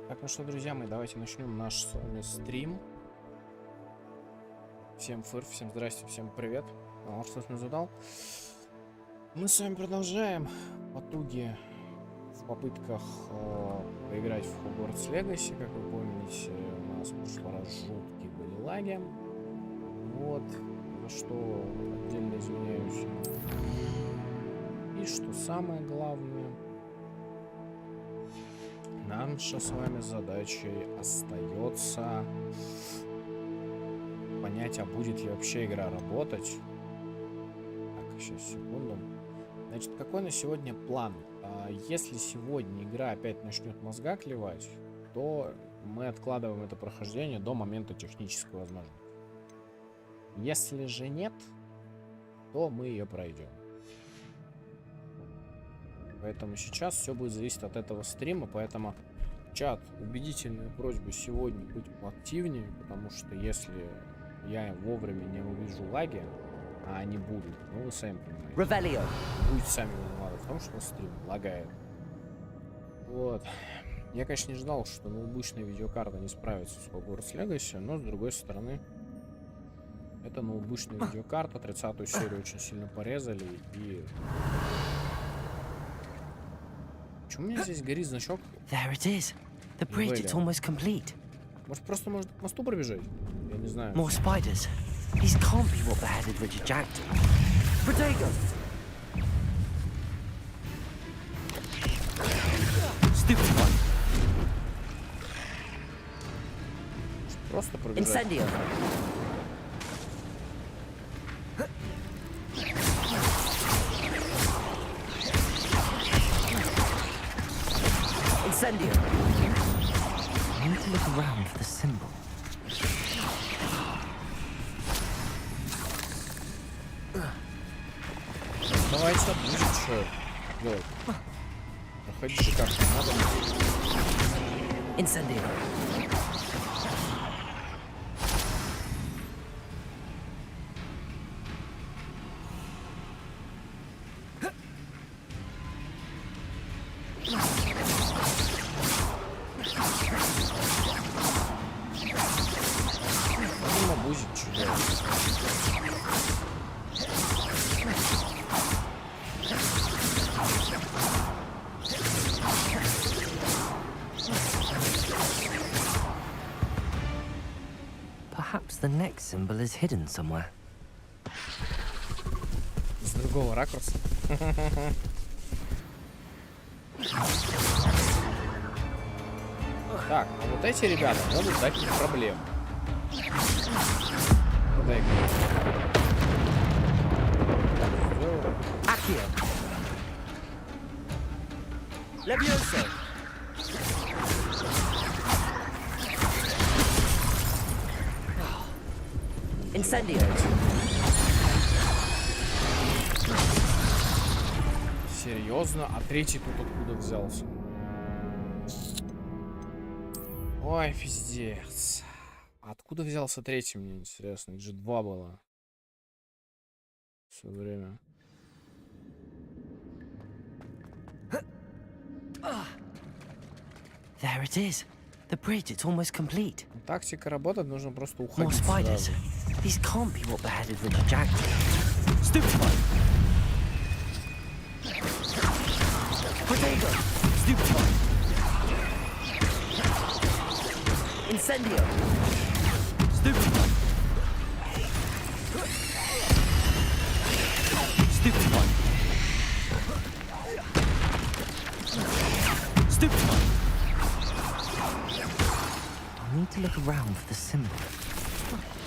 Так, ну что, друзья мои, давайте начнем наш с вами стрим. Всем фыр, всем здрасте, всем привет. Что я задал? Мы с вами продолжаем потуги в попытках поиграть в Hogwarts Legacy. Как вы помните, у нас в прошлый раз жуткие были лаги. Вот, за что отдельно извиняюсь. И что самое главное, наша с вами задачей остается понять, а будет ли вообще игра работать. Так, сейчас, секунду. Значит, какой на сегодня план? Если сегодня игра опять начнет мозга клевать, то мы откладываем это прохождение до момента технической возможности. Если же нет, то мы ее пройдем. Поэтому сейчас все будет зависеть от этого стрима, поэтому, чат, убедительная просьба сегодня быть активнее, потому что если я вовремя не увижу лаги, а они будут, ну вы сами понимаете, будете сами виноваты в том, что стрим лагает. Вот. Я, конечно, не ждал, что ноутбучная видеокарта не справится с Hogwarts Legacy, но с другой стороны, это ноутбучная видеокарта, 30-ю серию очень сильно порезали, и... Почему у меня здесь горит значок? Может, просто может к мосту пробежать? Я не знаю. More spiders. These can't be what beheaded Richard Jackson. Protego! Stupid one. Просто пробежать. Incendio. Incendio. I need to look around for the symbol. Давайте будет что делать. Проходить же как надо. Incendio. Perhaps the next symbol is hidden somewhere. С другого ракурса. Так, а вот эти ребята могут дать мне проблем. Accio. Levioso. Incendio. Серьезно? А третий тут откуда взялся? Ой, пиздец. Откуда взялся третий, мне интересно? Их же два было. Все время. There it is. The bridge, it's almost complete. Тактика работает, нужно просто More уходить spiders. сразу. These can't be what beheaded Richard Jackson. Stupid one. Protego. Stupid one. Incendio. Stupid one. Stupid one. Stupid one. I need to look around for the symbol.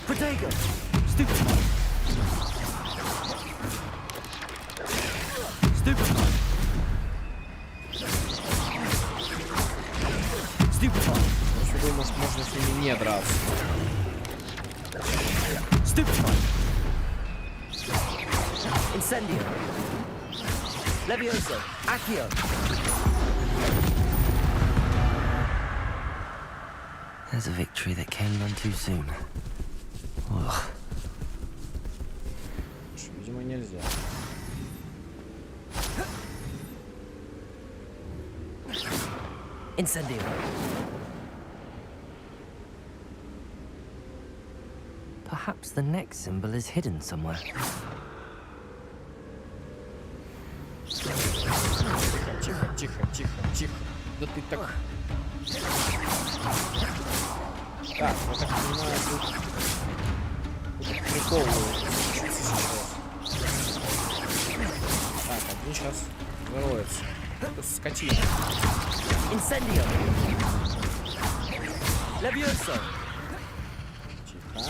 Protego. Stupid one. Stupid one. Stupid one. Я думаю, может, можно с ними не драться. Stupid one. Incendio. Levioso. Accio. There's a victory that came none too soon. Ugh. Видимо, нельзя. Incendio. Perhaps the next symbol is hidden somewhere. Тихо, тихо, тихо, тихо. Да ты так... Так, я так понимаю, тут прикол случится сейчас. Так, один сейчас взорвется. Это скотина. Incendio. Levioso. Тихо.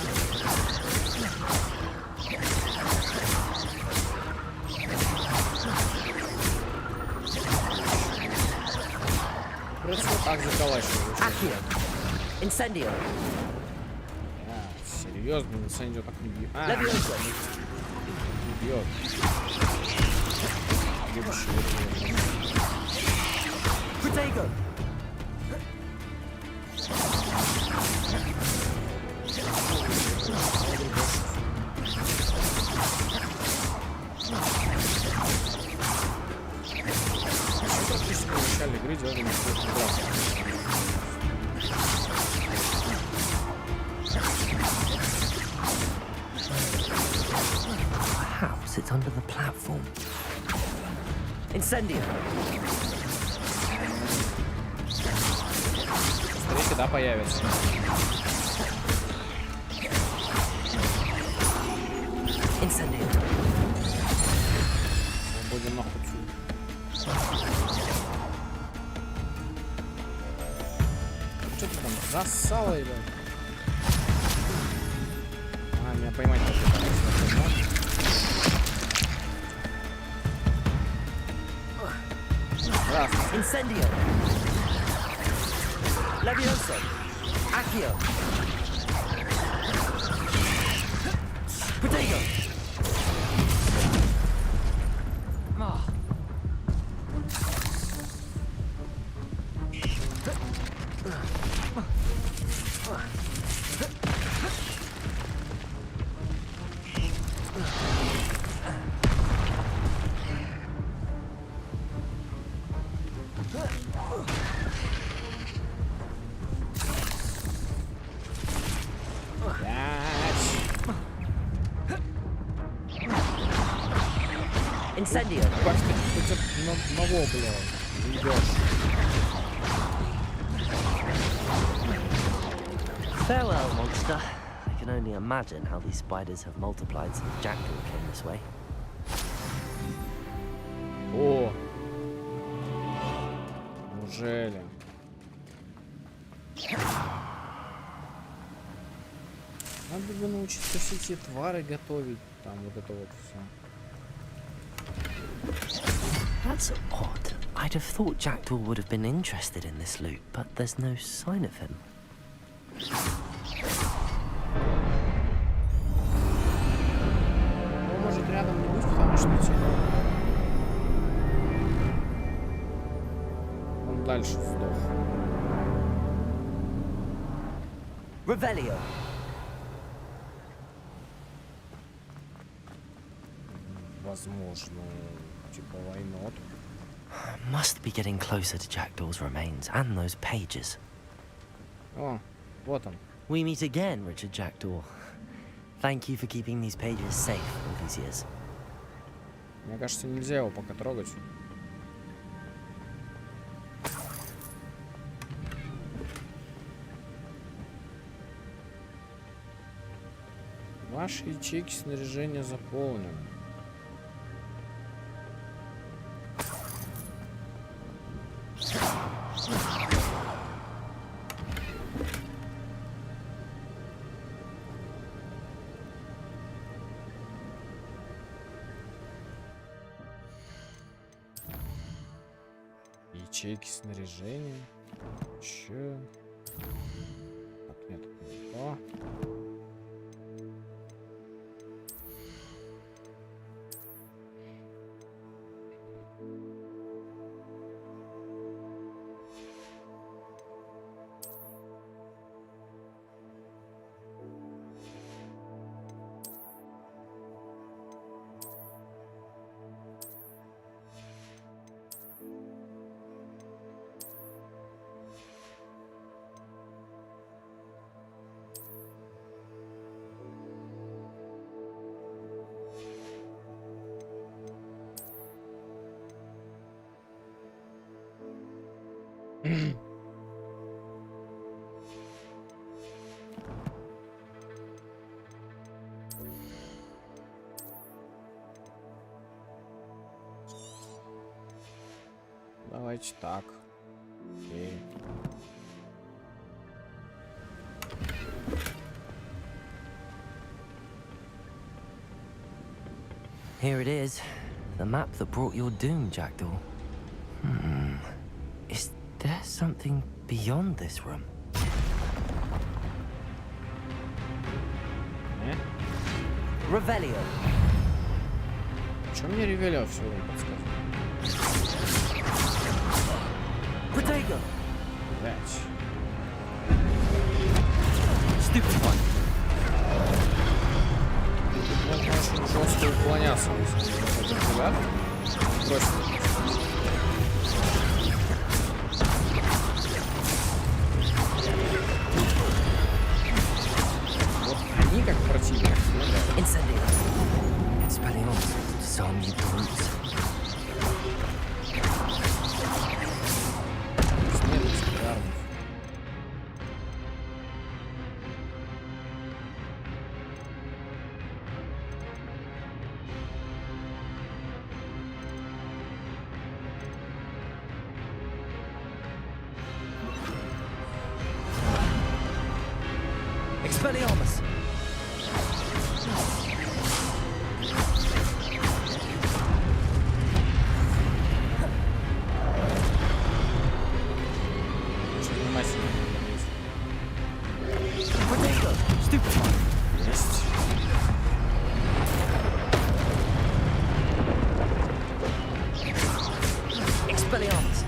Просто вот так заколачиваю. Accio. Incendio. Серьезно, инцендио так не бьет. Levioso. Не бьет. Protego. Практически в начале игры делали Perhaps it's under the platform. Incendio. Третий, да, появится. Incendio. Мы будем нахуй Что ты там засала или? Меня поймать надо. Раз. Incendio. Levioso. Accio. Protego. Incendio. Как ты хоть одного, блядь, идешь? Farewell, monster. I can only imagine how these spiders have multiplied since Jackdaw came this way. О! Неужели? Надо бы научиться все эти твары готовить. Там вот это вот все. That's odd. I'd have thought Jackdaw would have been interested in this loot, but there's no sign of him. Ну, может рядом не быть, потому что типа... Он дальше сдох. Revelio. Возможно, типа войнот. Must be getting closer to Jackdaw's remains and those pages. О, вот он. We meet again, Richard Jackdaw. Thank you for keeping these pages safe all these years. Мне кажется, нельзя его пока трогать. Ваши ячейки снаряжения заполнены. Ячейки снаряжения. Че? Отметка. О. Давайте так. Окей. Here it is. The map that brought your doom, Jackdaw. Is there something beyond this room? Revelio. Что мне Ревелио все время подсказывает? Protego. Блять. Stupefy. Можно очень жестко уклоняться, если не хотим взгляд. Бросить. Вот они как противники. Incendio. Expelliarmus. Some you brutes. Смерть Экспеллиармус. Expelliarmus. Очень внимательно. Protego. Stupefy. Есть. Expelliarmus.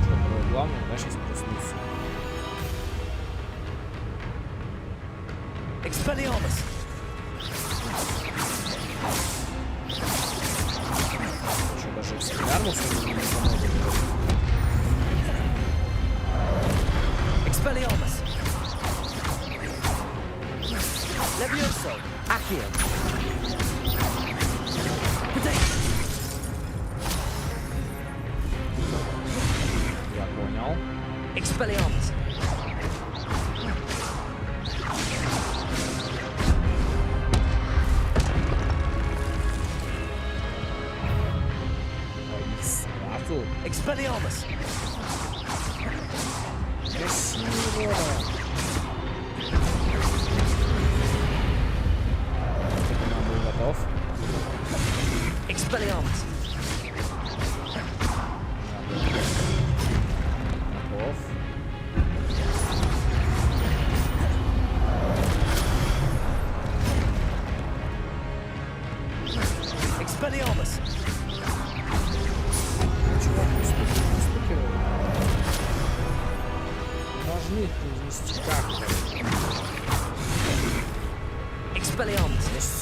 Что главное, да, сейчас проснуться. Expelliarmus. Еще даже Экспеллиармусу не поможет. Expelliarmus. Levioso. Accio. Protego. Я понял. Expelliarmus. Сразу. Expelliarmus. Красиво. Я был готов. Expelliarmus. Готов. Expelliarmus. Чувак, не стукивай. Должны произнести как-то. Expelliarmus. Есть.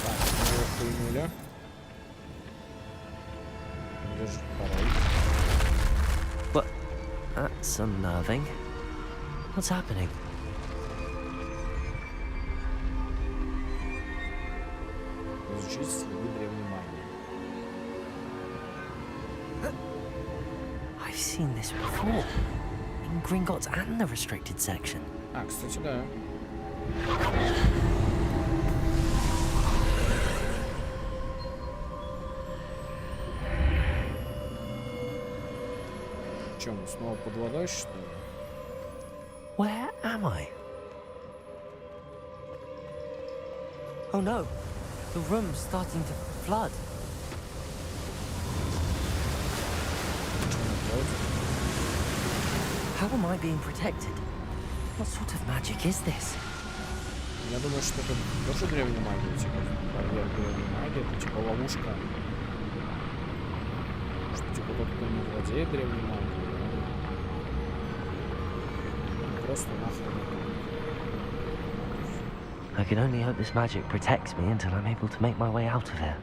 Так, мы его хуйнули. Держи пароль. But that's unnerving. What's happening? Изучить следы древней магии. I've seen this before. In Gringotts and the restricted section. А, кстати, да. Чем мы снова под водой, что ли? Where am I? Oh no, the room's starting to flood. Чем мы делать? How am I being protected? What sort of magic is this? Я думаю, что это тоже древняя магия, типа, барьер древней магии, это типа ловушка. Что типа тот, кто не владеет древней магией, он просто нахрен. I can only hope this magic protects me until I'm able to make my way out of here.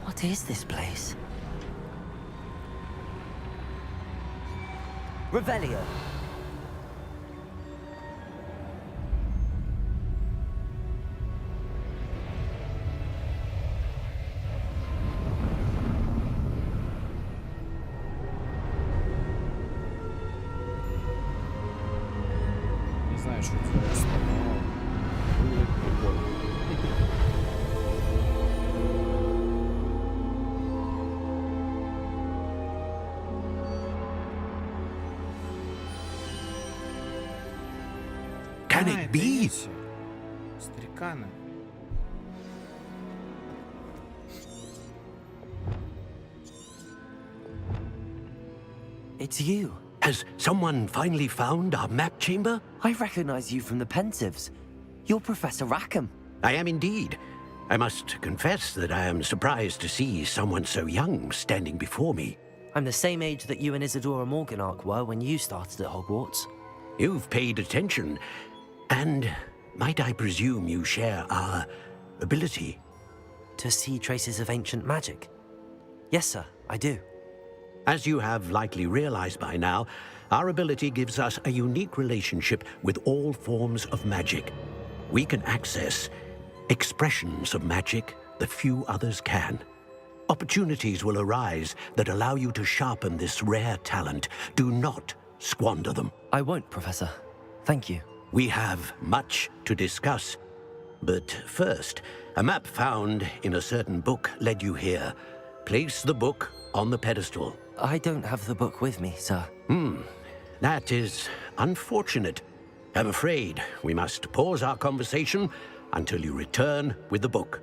What is this place? Revelio. Не знаю, что это за но будет прикольно. Can it be? Стариканы. It's you. Has someone finally found our map chamber? I recognize you from the Pensives. You're Professor Rackham. I am indeed. I must confess that I am surprised to see someone so young standing before me. I'm the same age that you and Isadora Morganach were when you started at Hogwarts. You've paid attention, and might I presume you share our ability? To see traces of ancient magic? Yes, sir, I do. As you have likely realized by now, our ability gives us a unique relationship with all forms of magic. We can access expressions of magic that few others can. Opportunities will arise that allow you to sharpen this rare talent. Do not squander them. I won't, Professor. Thank you. We have much to discuss. But first, a map found in a certain book led you here. Place the book on the pedestal. I don't have the book with me, sir. That is unfortunate. I'm afraid we must pause our conversation until you return with the book.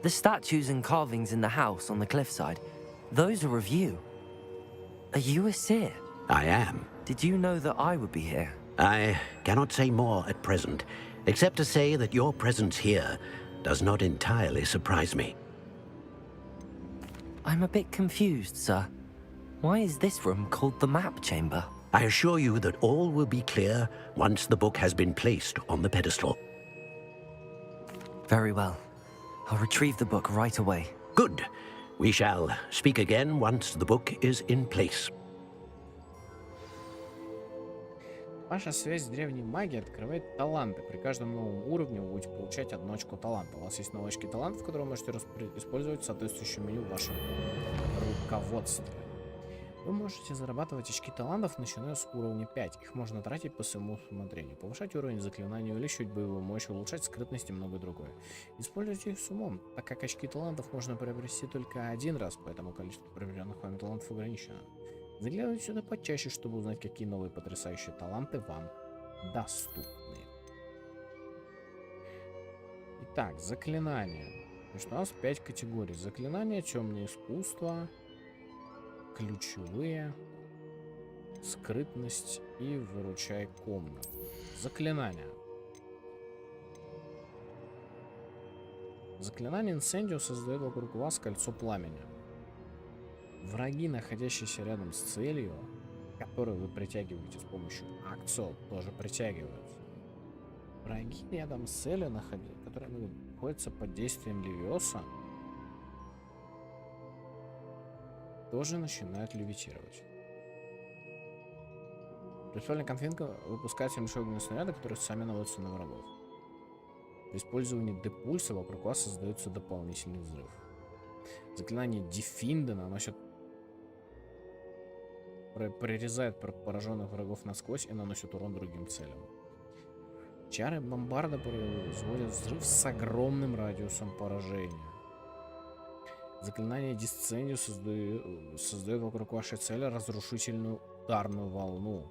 The statues and carvings in the house on the cliffside, those are of you. Are you a seer? I am. Did you know that I would be here? I cannot say more at present, except to say that your presence here does not entirely surprise me. I'm a bit confused, sir. Why is this room called the map chamber? I assure you that all will be clear once the book has been placed on the pedestal. Very well. I'll retrieve the book right away. Good. We shall speak again once the book is in place. Ваша связь с древней магией открывает таланты. При каждом новом уровне вы будете получать одну очко таланта. У вас есть новые очки талантов, которые вы можете использовать в соответствующем меню в вашем руководстве. Вы можете зарабатывать очки талантов, начиная с уровня 5. Их можно тратить по своему усмотрению. Повышать уровень заклинания, увеличивать боевую мощь, улучшать скрытность и многое другое. Используйте их с умом, так как очки талантов можно приобрести только один раз, поэтому количество приобретенных вами талантов ограничено. Заглядывайте сюда почаще, чтобы узнать, какие новые потрясающие таланты вам доступны. Итак, заклинания. Значит, у нас 5 категорий. Заклинания, темное искусство, ключевые, скрытность и выручай комнату. Заклинания. Заклинание Инсендио создает вокруг вас кольцо пламени. Враги, находящиеся рядом с целью, которую вы притягиваете с помощью акцио, тоже притягиваются. Враги рядом с целью, которые находятся под действием Левиоса, тоже начинают левитировать. Виртуальная конфетка выпускает небольшие огненные снаряды, которые сами наводятся на врагов. При использовании депульса вокруг вас создается дополнительный взрыв. Заклинание Дефинда наносит прорезает пораженных врагов насквозь и наносит урон другим целям. Чары бомбарда производят взрыв с огромным радиусом поражения. Заклинание Дисцендио создает вокруг вашей цели разрушительную ударную волну.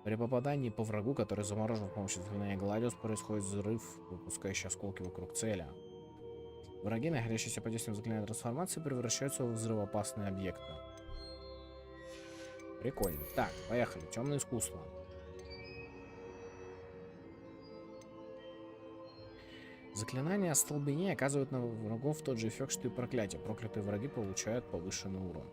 При попадании по врагу, который заморожен с помощью заклинания Гладиус, происходит взрыв, выпускающий осколки вокруг цели. Враги, находящиеся под действием заклинания трансформации, превращаются в взрывоопасные объекты. Прикольно. Так, поехали. Темное искусство. Заклинание остолбения оказывает на врагов тот же эффект, что и проклятие. Проклятые враги получают повышенный урон.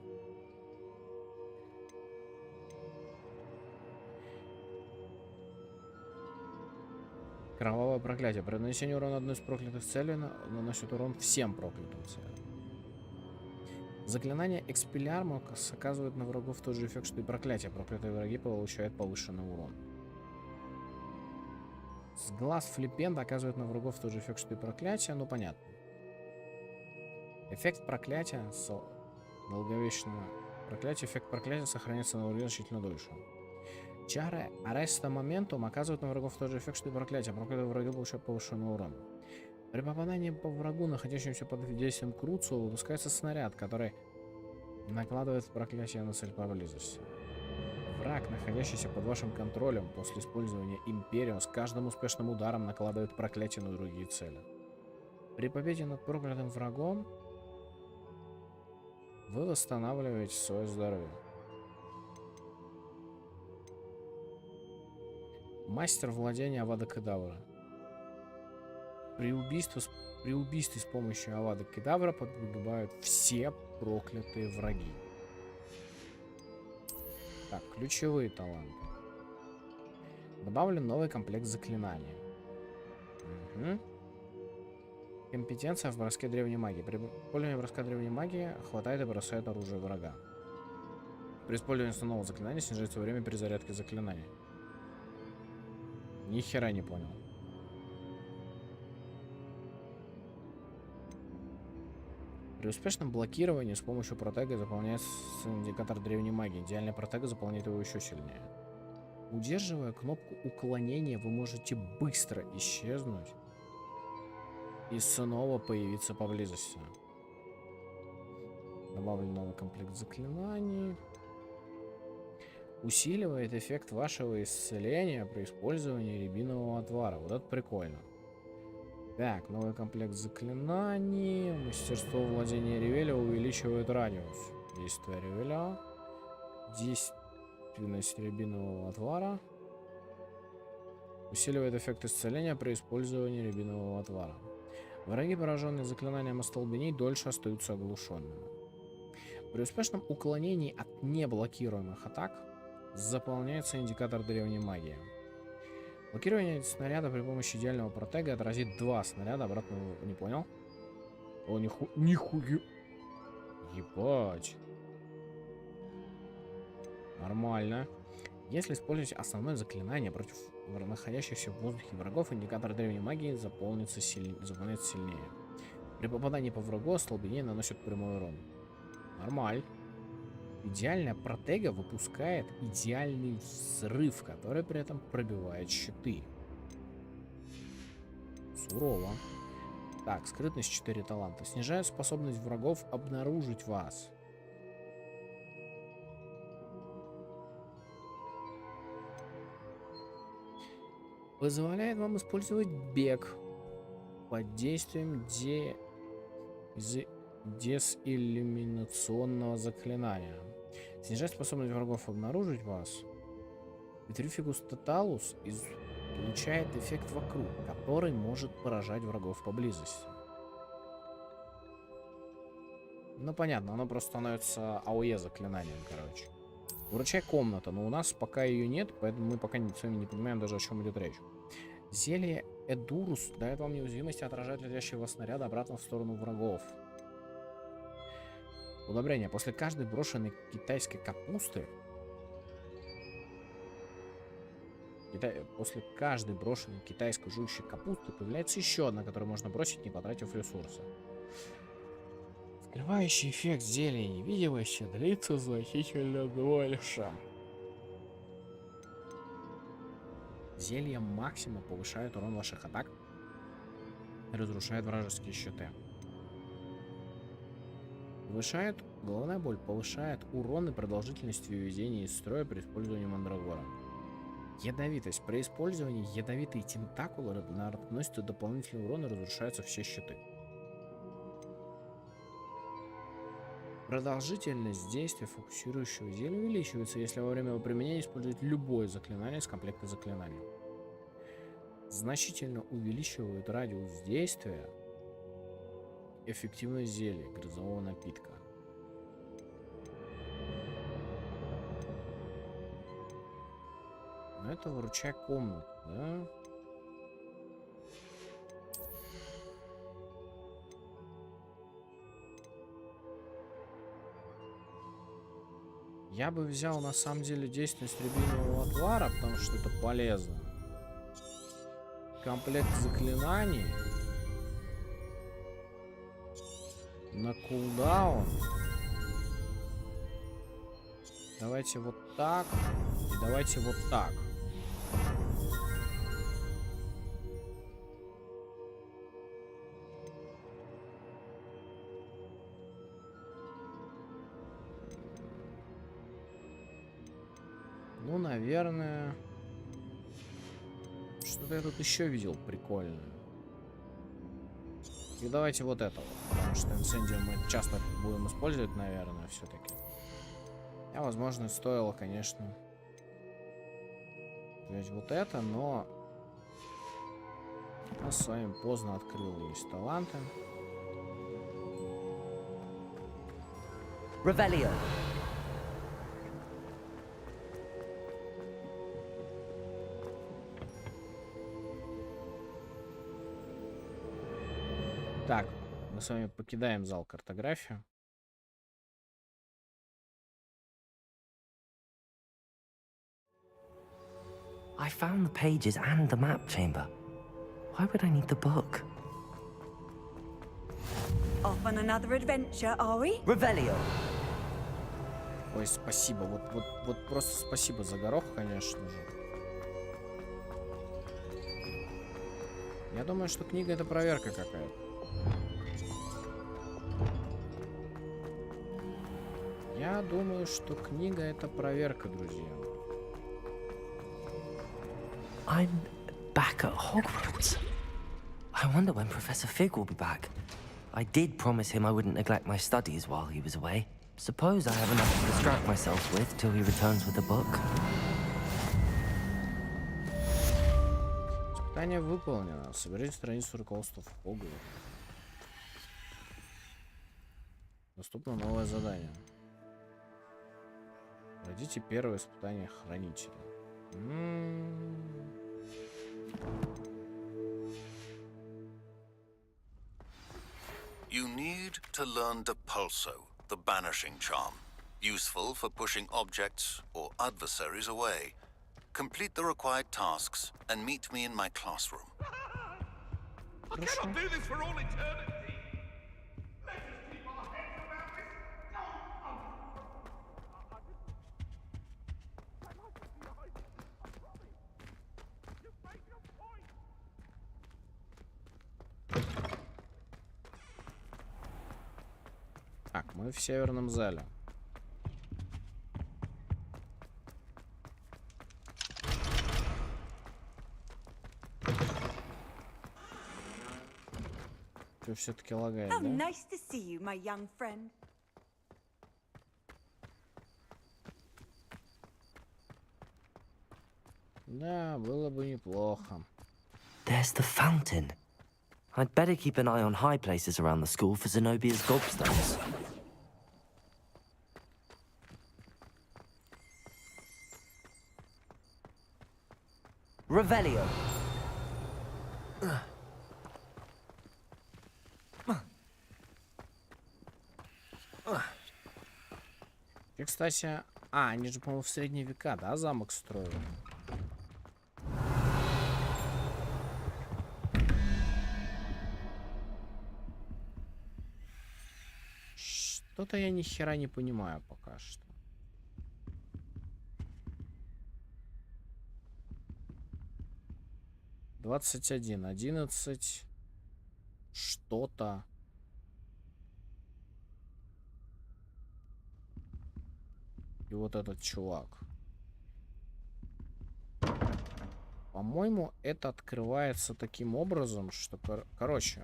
Кровавое проклятие. При нанесении урона одной из проклятых целей наносит урон всем проклятым целям. Заклинание Экспеллиармус оказывает на врагов тот же эффект, что и проклятие. Проклятые враги получают повышенный урон. С глаз Флиппента оказывает на врагов тот же эффект, что и проклятие. Ну, понятно. Эффект проклятия долговечного проклятия. Эффект проклятия сохраняется на уровне значительно дольше. Чары Ареста Моментум оказывают на врагов тот же эффект, что и проклятие. Проклятые враги получают повышенный урон. При попадании по врагу, находящемуся под действием Круцу, выпускается снаряд, который накладывает проклятие на цель поблизости. Враг, находящийся под вашим контролем после использования Империум, с каждым успешным ударом накладывает проклятие на другие цели. При победе над проклятым врагом вы восстанавливаете свое здоровье. Мастер владения Авада Кедавра. При убийстве с помощью Авада Кедавра погибают все проклятые враги. Так, ключевые таланты. Добавлен новый комплект заклинаний. Угу. Компетенция в броске древней магии. При использовании броска древней магии хватает и бросает оружие врага. При использовании основного заклинания снижается время перезарядки заклинаний. Ни хера не понял. При успешном блокировании с помощью протега заполняется индикатор древней магии. Идеальный протега заполняет его еще сильнее. Удерживая кнопку уклонения, вы можете быстро исчезнуть и снова появиться поблизости. Добавлен новый комплект заклинаний. Усиливает эффект вашего исцеления при использовании рябинового отвара. Вот это прикольно. Так, новый комплект заклинаний. Мастерство владения Ревеля увеличивает радиус действия Ревеля. Действенность рябинового отвара. Усиливает эффект исцеления при использовании рябинового отвара. Враги, пораженные заклинанием остолбеней, дольше остаются оглушенными. При успешном уклонении от неблокируемых атак заполняется индикатор древней магии. Блокирование снаряда при помощи идеального протега отразит 2 снаряда обратно. Не понял? О, нихуя. Ебать. Нормально. Если использовать основное заклинание против находящихся в воздухе врагов, индикатор древней магии заполняется сильнее. При попадании по врагу остолбенение наносит прямой урон. Нормаль. Идеальная протега выпускает идеальный взрыв, который при этом пробивает щиты. Сурово. Так, скрытность 4 таланта. Снижает способность врагов обнаружить вас. Позволяет вам использовать бег под действием дезиллюминационного заклинания. Снижает способность врагов обнаружить вас. Петрификус Тоталус излучает эффект вокруг, который может поражать врагов поблизости. Ну понятно, оно просто становится АОЕ заклинанием, короче. Вручай комната, но у нас пока ее нет, поэтому мы пока с вами не понимаем даже, о чем идет речь. Зелье Эдурус дает вам неуязвимость и отражает летящие вас снаряды обратно в сторону врагов. Удобрение. После каждой брошенной китайской капусты... После каждой брошенной китайской жующей капусты появляется еще одна, которую можно бросить, не потратив ресурсы. Скрывающий эффект зелья невидимости длится значительно дольше. Зелье максимум повышает урон ваших атак и разрушает вражеские щиты. Повышает головная боль, повышает урон и продолжительность выведения из строя при использовании мандрагора. Ядовитость. При использовании ядовитые тентакулы наносят дополнительный урон и разрушаются все щиты. Продолжительность действия фокусирующего зелья увеличивается, если во время его применения использовать любое заклинание из комплекта заклинаний. Значительно увеличивает радиус действия эффективность зелья грозового напитка. Но это выручай комнату, да? Я бы взял на самом деле действенность рябинового отвара, потому что это полезно. Комплект заклинаний. На кулдаун. Давайте вот так. И давайте вот так. Ну, наверное... Что-то я тут еще видел прикольное. И давайте вот это вот. Потому что инцендиум мы часто будем использовать, наверное, все-таки. А, возможно, стоило, конечно, взять вот это, но... Мы с вами поздно открылись таланты. Revelio. Так, мы с вами покидаем зал картографии. I found the pages and the map chamber. Why would I need the book? Off on another adventure, are we? Revelio. Ой, спасибо. Вот просто спасибо за горох, конечно же. Я думаю, что книга — это проверка какая-то. Я думаю, что книга — это проверка, друзья. I'm back at Hogwarts. I wonder when Professor Fig will be back. I did promise him I wouldn't neglect my studies while he was away. Suppose I have enough to distract myself with till he returns with the book. Испытание выполнено. Соберите страницу руководства в Hogwarts. Доступно новое задание. Пройдите первое испытание хранителя. You need to learn Depulso, the banishing charm, useful for pushing objects or adversaries away. Complete the required tasks and meet me in my classroom. I cannot do this for all eternity. Let's just keep our heads around this. You've made your point. Так, мы в северном зале. Что, все-таки лагает, How да? nice to see you, my young friend. Да, было бы неплохо. There's the fountain. I'd better keep an eye on high places around the school for Zenobia's gobstones. Revelio. И, кстати... А, они же, по-моему, в средние века, да, замок строили? Что-то я ни хера не понимаю пока что. Двадцать один, 11. Что-то. И вот этот чувак. По-моему, это открывается таким образом, что... Короче,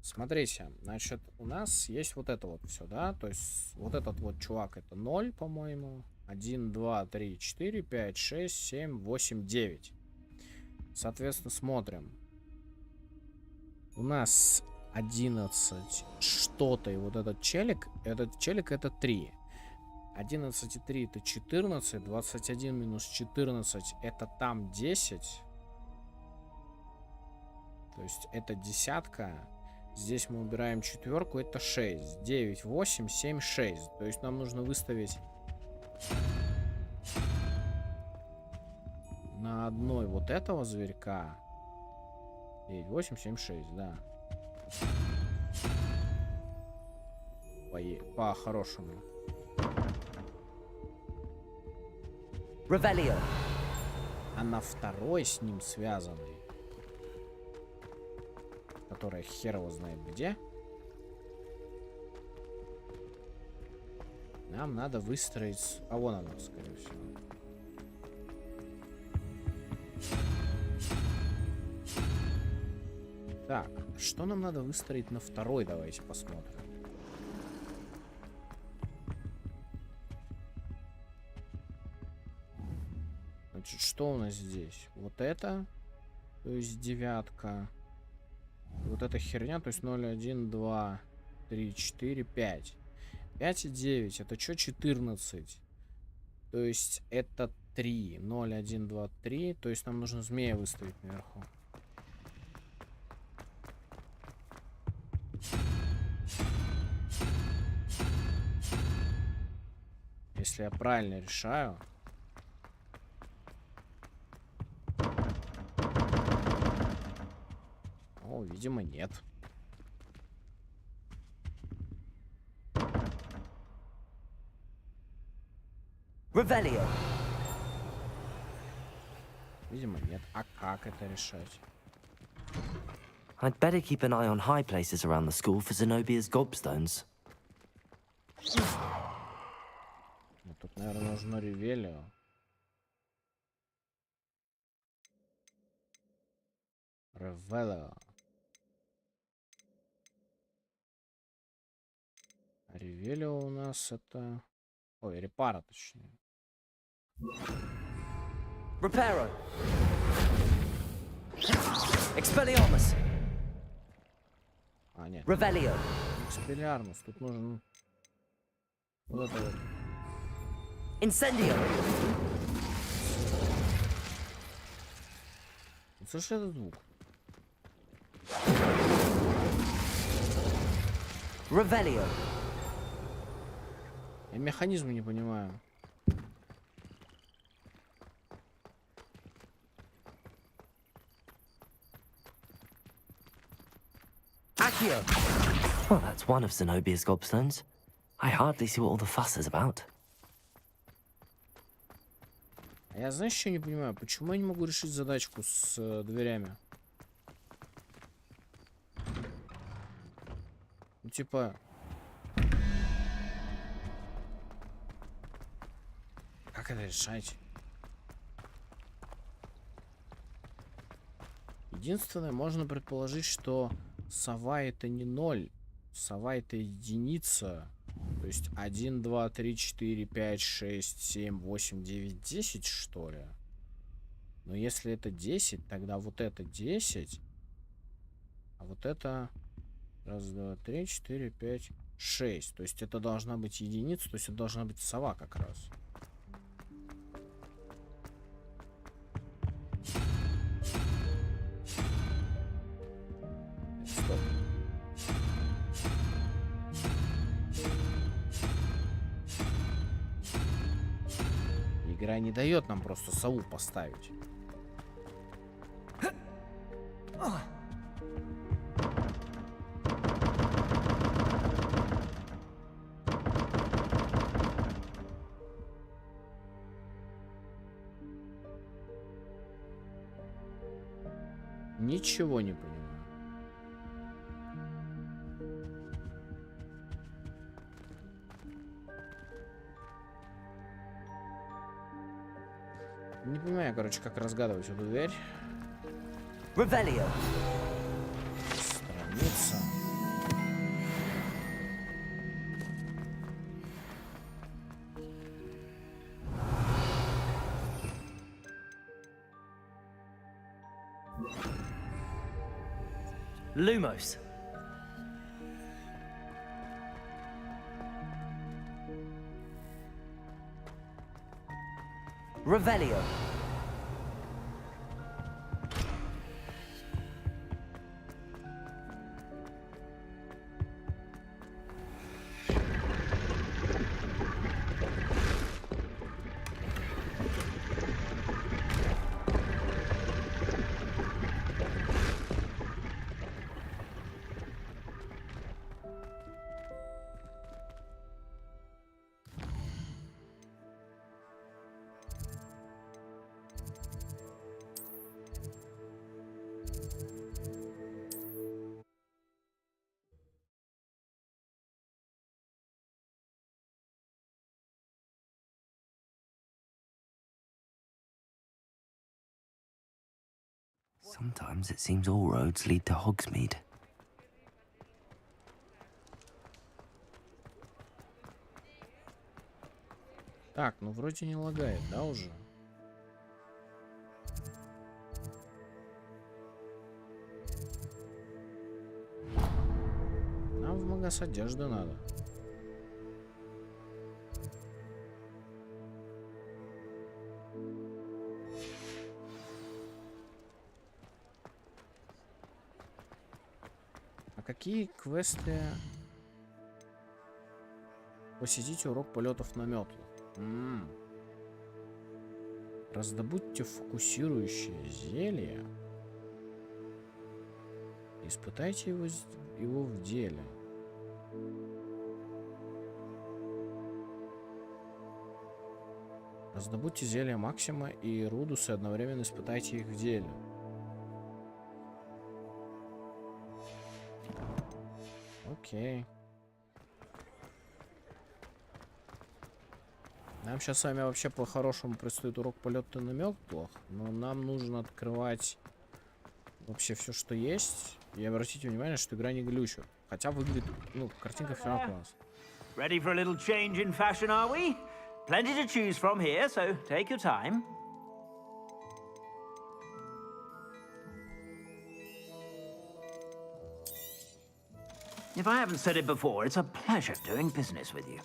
смотрите, значит, у нас есть вот это вот все, да? То есть вот этот вот чувак это 0, по-моему. 1, 2, 3, 4, 5, 6, 7, 8, 9. Соответственно, смотрим. У нас 11 что-то, и вот этот челик это 3. 11 и 3 это 14, 21 минус 14 это там 10. То есть это десятка. Здесь мы убираем четверку, это 6. 9, 8, 7, 6. То есть нам нужно выставить На одной вот этого зверька. 8, 7, 6, да. По-хорошему. Revelio. А на второй с ним связанный, которая хер его знает где, нам надо выстроить... А вон она, скорее всего. Так, что нам надо выстроить на второй? Давайте посмотрим. Значит, что у нас здесь? Вот это, то есть девятка. Вот эта херня, то есть 0, 1, 2, 3, 4, 5. 5 и 9, это что, 14? То есть это 3. 0, 1, 2, 3. То есть нам нужно змея выставить наверху. Если я правильно решаю. О, видимо, нет. Revelio. Видимо, нет. А как это решать? I'd better keep an eye on high places around the school for Zenobia's gobstones. Ну, тут, наверное, нужно ревелио. Ревелио. Ревелио у нас это... Ой, репара, точнее. Reparo. Expelliarmus. А, нет. Revelio. Экспеллиармус. Тут нужен... Вот это вот. Incendio. Слышишь этот звук? Revelio. Я механизм не понимаю. Accio. Well, that's one of Zenobia's gobstones. I hardly see what all the fuss is about. А я, знаешь, что не понимаю? Почему я не могу решить задачку с дверями? Ну, типа... Как это решать? Единственное, можно предположить, что сова это не 0. Сова это единица. То есть 1, 2, 3, 4, 5, 6, 7, 8, 9, 10, что ли? Но если это 10, тогда вот это 10. А вот это... 1, 2, 3, 4, 5, 6. То есть это должна быть единица. То есть это должна быть сова как раз. Стоп. Игра не дает нам просто сову поставить. Ничего не понимаю. Не понимаю, короче, как разгадывать эту дверь. Revelio. Страница. Lumos. Revelio. Sometimes it seems all roads lead to Hogsmeade. Так, ну вроде не лагает, да, уже? Нам в магаз одежды надо. А какие квесты? Посетить урок полетов на метлах. Раздобудьте фокусирующее зелье. Испытайте его в деле. Раздобудьте зелье Максима и Рудуса и одновременно испытайте их в деле. Окей. Нам сейчас с вами вообще по-хорошему предстоит урок полета на метлах, но нам нужно открывать вообще все, что есть. И обратите внимание, что игра не глючит. Хотя выглядит, ну, картинка все равно класс. Ready for a little change in fashion, are we? Plenty to choose from here, so take your time. If I haven't said it before, it's a pleasure doing business with you.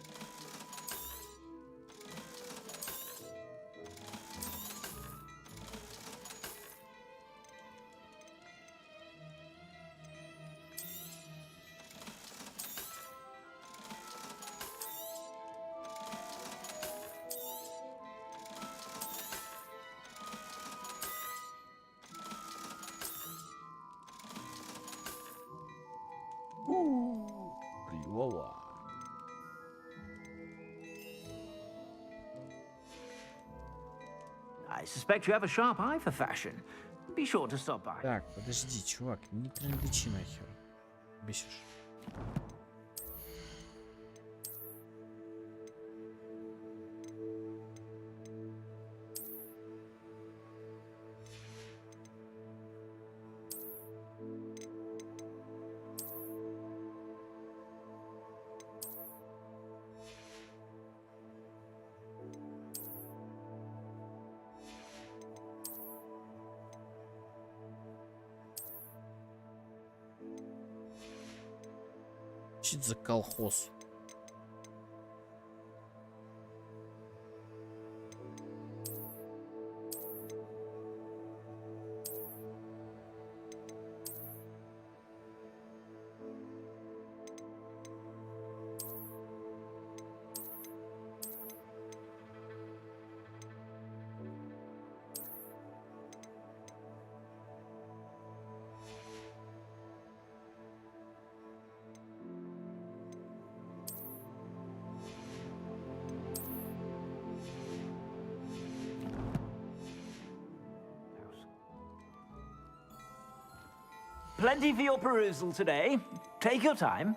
Клево. I suspect you have a sharp eye for fashion. Be sure to stop by. Так, подожди, чувак, не трендычи нахер. Бесишь. Чит за колхоз. Plenty for your perusal today. Take your time.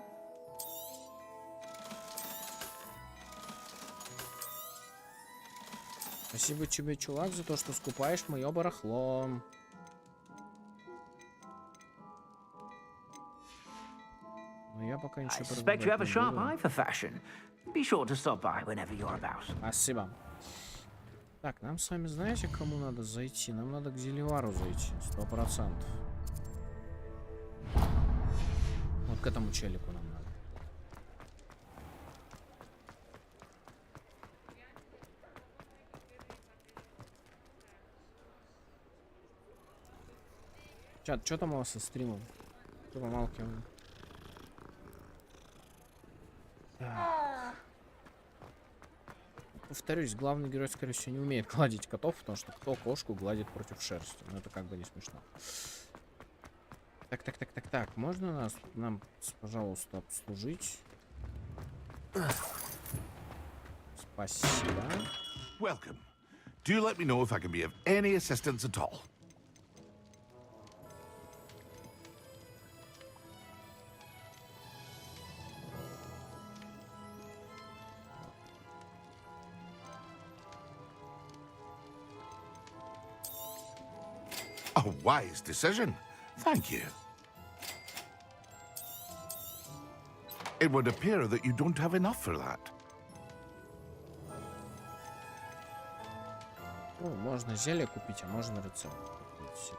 Спасибо тебе, чувак, за то, что скупаешь мое барахло. Но я пока I ничего suspect you have a продавать не sharp буду. eye for fashion. Be sure to stop by whenever you're about. Спасибо. Так, нам с вами знаете, к кому надо зайти? Нам надо к Зельевару зайти, 100%. Вот к этому челику нам надо. Чат, что там у вас со стримом? Что помалкиваем? Повторюсь, главный герой, скорее всего, не умеет гладить котов, потому что кто кошку гладит против шерсти? Ну, это как бы не смешно. Так. Можно нам, пожалуйста, обслужить? Спасибо. Welcome. Do let me know if I can be of any assistance at all. A wise decision. Thank you. It would appear that you don't have enough for that. Ну, можно зелье купить, а можно рецепт купить.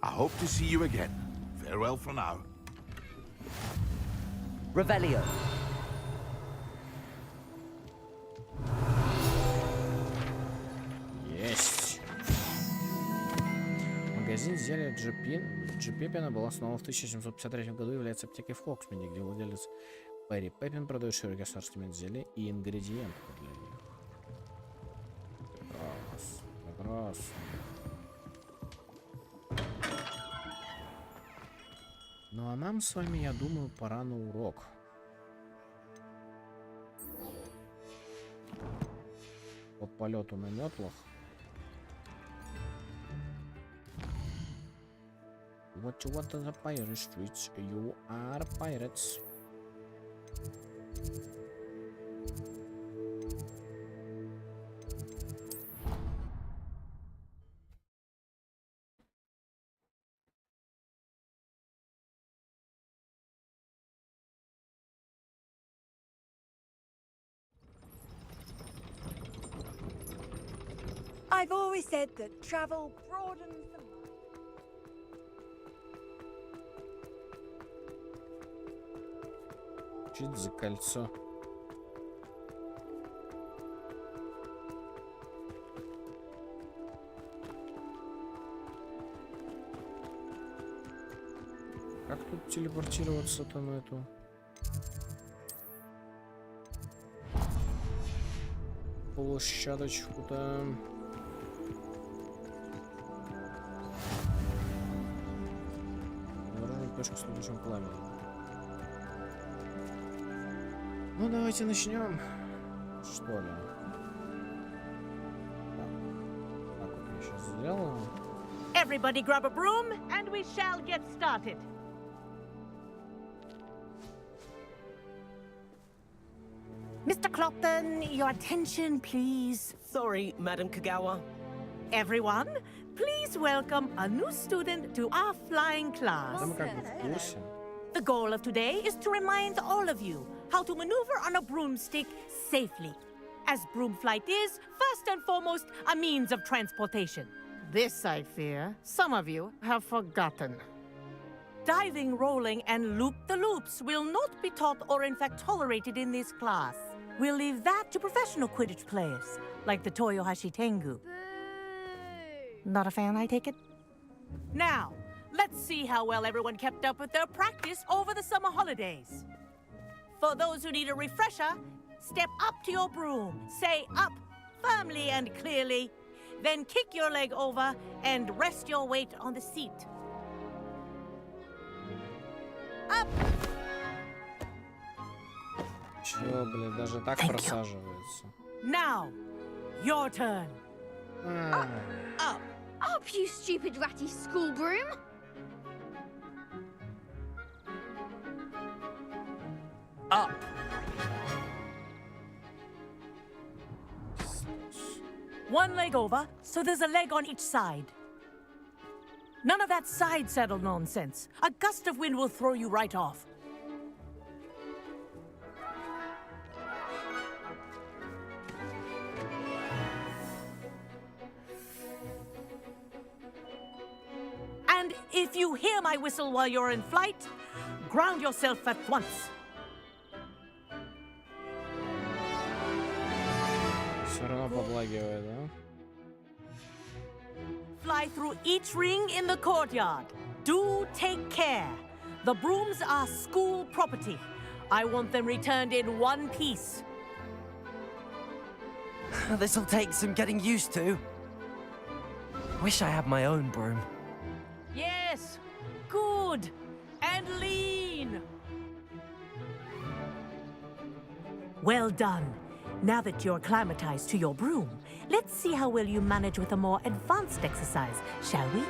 I hope to see you again. Farewell for now. Revelio. Есть. Магазин зелья Джиппина был основан в 1753 году, является аптекой в Хоксмиде, где владелец Перри Пеппин продает широкий ассортимент зелий и ингредиентов для них. Прекрасно. Прекрасно. Ну а нам с вами, я думаю, пора на урок. По полету на метлах. What you want on the pirate streets? You are pirates. I've always said that travel broadens the mind. Чуть за кольцо. Как тут телепортироваться-то на эту площадочку-то? Обнаружить точку с летучим пламенем. Ну, давайте начнем, что ли. Так вот я сейчас сделаю. Everybody grab a broom, and we shall get started. Mr. Clopton, your attention, please. Sorry, Madam Kagawa. Everyone, please welcome a new student to our flying class. Да мы как бы в курсе. The goal of today is to remind all of you how to maneuver on a broomstick safely, as broom flight is, first and foremost, a means of transportation. This, I fear, some of you have forgotten. Diving, rolling, and loop-the-loops will not be taught or in fact tolerated in this class. We'll leave that to professional Quidditch players, like the Toyohashi Tengu. Not a fan, I take it? Now, let's see how well everyone kept up with their practice over the summer holidays. For those who need a refresher, step up to your broom, say up firmly and clearly, then kick your leg over and rest your weight on the seat. Up! Чё, блин, даже так Thank you. просаживается. Now, your turn. Up, you stupid ratty school broom! Up. One leg over, so there's a leg on each side. None of that side saddle nonsense. A gust of wind will throw you right off. And if you hear my whistle while you're in flight, ground yourself at once. Все равно подлагивает, да? Fly through each ring in the courtyard. Do take care. The brooms are school property. I want them returned in one piece. This'll take some getting used to. Wish I had my own broom. Yes, good and lean. Well done. Now that you're acclimatized to your broom, let's see how well you manage with a more advanced exercise, shall we?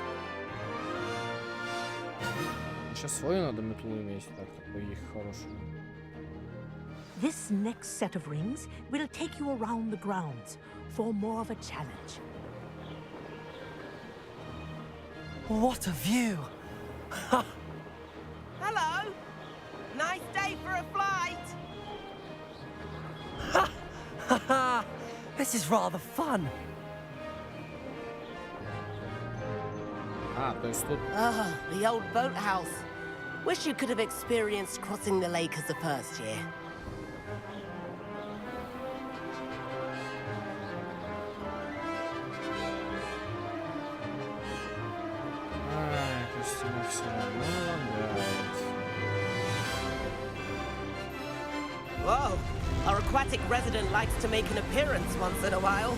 Сейчас свою надо метлу иметь, так, такой их хороший. This next set of rings will take you around the grounds for more of a challenge. What a view! Hello! Nice day for a flight! This is rather fun. То есть тут... Ah, the old boathouse. Wish you could have experienced crossing the lake as a first year. То есть она все равно лагает. Whoa! Our aquatic resident likes to make an appearance once in a while.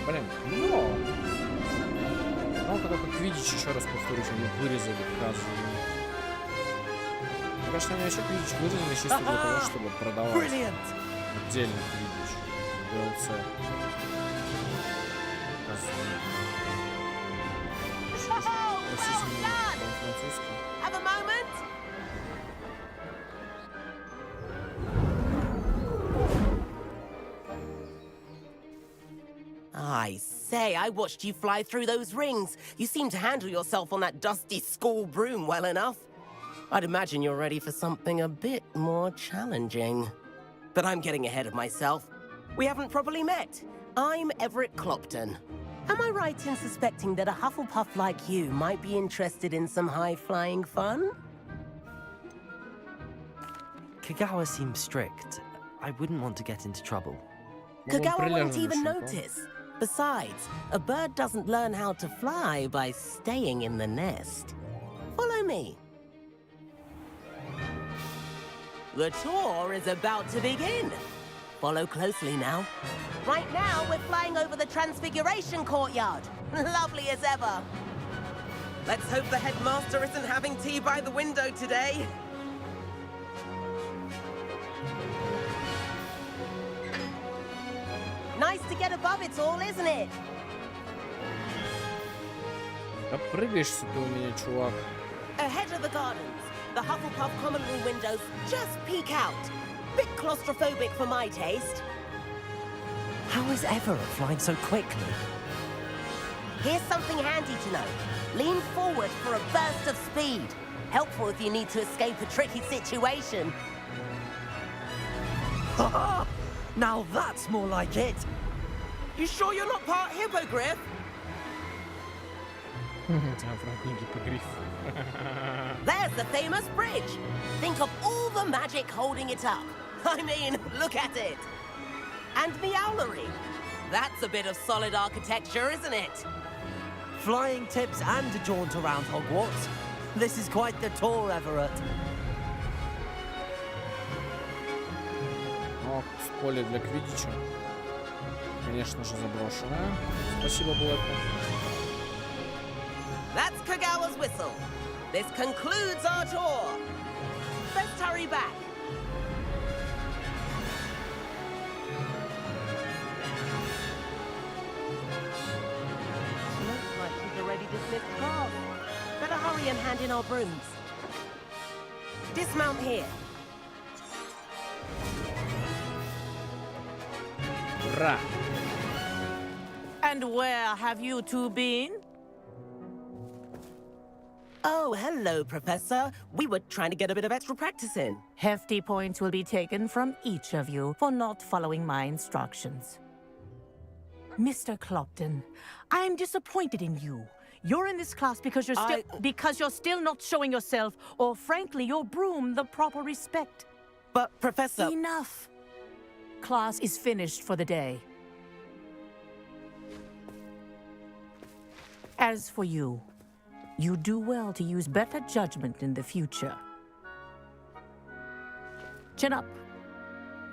Блин, ну... Ну, тогда как видите, еще раз повторюсь, они вырезали указанные. Мне кажется, они вообще видите вырезали чисто для того, чтобы продавать отдельно видите DLC. Have a moment? I say, I watched you fly through those rings. You seem to handle yourself on that dusty school broom well enough. I'd imagine you're ready for something a bit more challenging. But I'm getting ahead of myself. We haven't properly met. I'm Everett Clopton. Am I right in suspecting that a Hufflepuff like you might be interested in some high-flying fun? Kagawa seems strict. I wouldn't want to get into trouble. Kagawa won't even notice. Besides, a bird doesn't learn how to fly by staying in the nest. Follow me. The tour is about to begin. Follow closely now. Right now, we're flying over the Transfiguration Courtyard. Lovely as ever. Let's hope the headmaster isn't having tea by the window today. Nice to get above it all, isn't it? Да прыгаешься ты у меня, чувак. Ahead of the gardens, the Hufflepuff common room windows just peek out. Bit claustrophobic for my taste. How is Everett flying so quickly? Here's something handy to know. Lean forward for a burst of speed. Helpful if you need to escape a tricky situation. Now that's more like it. You sure you're not part hippogriff? There's the famous bridge. Think of all the magic holding it up. I mean, look at it. And Meowlery. That's a bit of solid architecture, isn't it? Flying tips and a jaunt around Hogwarts. This is quite the tour, Everett. О, поле для квиддича. Конечно же, заброшенное. Спасибо, Блэку. That's Kagawa's whistle. This concludes our tour. Let's hurry back. Looks like she's already dismissed class. Better hurry and hand in our brooms. Dismount here. Ура! And where have you two been? Oh, hello, Professor. We were trying to get a bit of extra practice in. Hefty points will be taken from each of you for not following my instructions. Mr. Clopton, I'm disappointed in you. You're in this class because you're still not showing yourself, or frankly, your broom the proper respect. But, Professor... Enough. Class is finished for the day. As for you, you do well to use better judgment in the future. Chin up.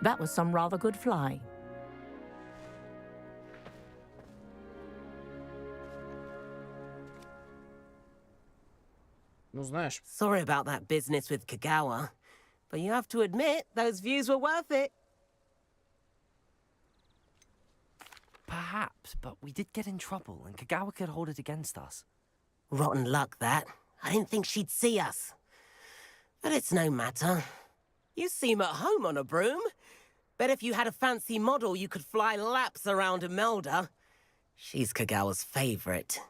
That was some rather good flying. Ну, знаешь, Sorry about that business with Kagawa, but you have to admit, those views were worth it. Perhaps, but we did get in trouble, and Kagawa could hold it against us. Rotten luck, that. I didn't think she'd see us. But it's no matter. You seem at home on a broom. Bet if you had a fancy model, you could fly laps around Imelda. She's Kagawa's favorite.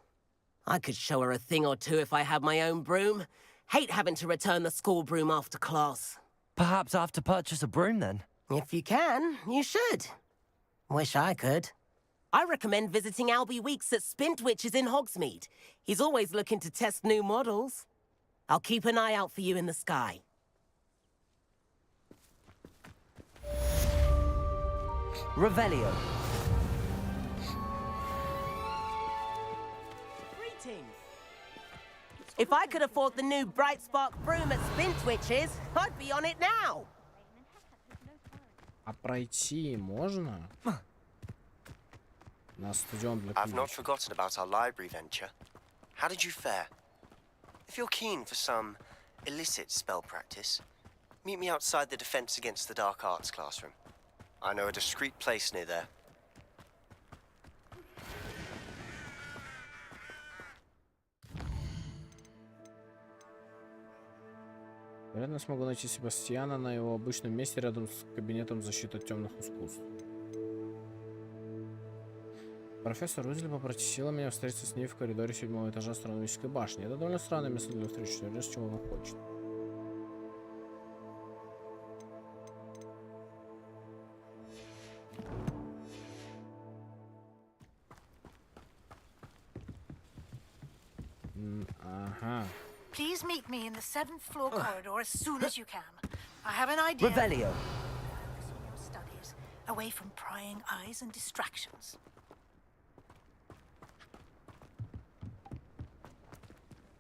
I could show her a thing or two if I had my own broom. Hate having to return the school broom after class. Perhaps I have to purchase a broom then? If you can, you should. Wish I could. I recommend visiting Albie Weeks at Spintwitches in Hogsmeade. He's always looking to test new models. I'll keep an eye out for you in the sky. Revelio. Greetings. If I could afford the new Bright Spark broom at Spintwitches, I'd be on it now. А пройти можно? На стадион для I've not книжек. forgotten about our library venture. How did you fare? If you're keen for some illicit spell practice, meet me outside the Defense Against the Dark Arts classroom. I know a discreet place near there. Вероятно, смогу найти Себастьяна на его обычном месте рядом с кабинетом защиты от темных искусств. Профессор Уизли попросила меня встретиться с ней в коридоре 7-го этажа астрономической башни. Это довольно странное место для встречи, с чего она хочет. Ага. Please meet me in the 7th floor corridor as soon as you can. I have an idea. Revelio. Focus on your studies, away from prying eyes and distractions.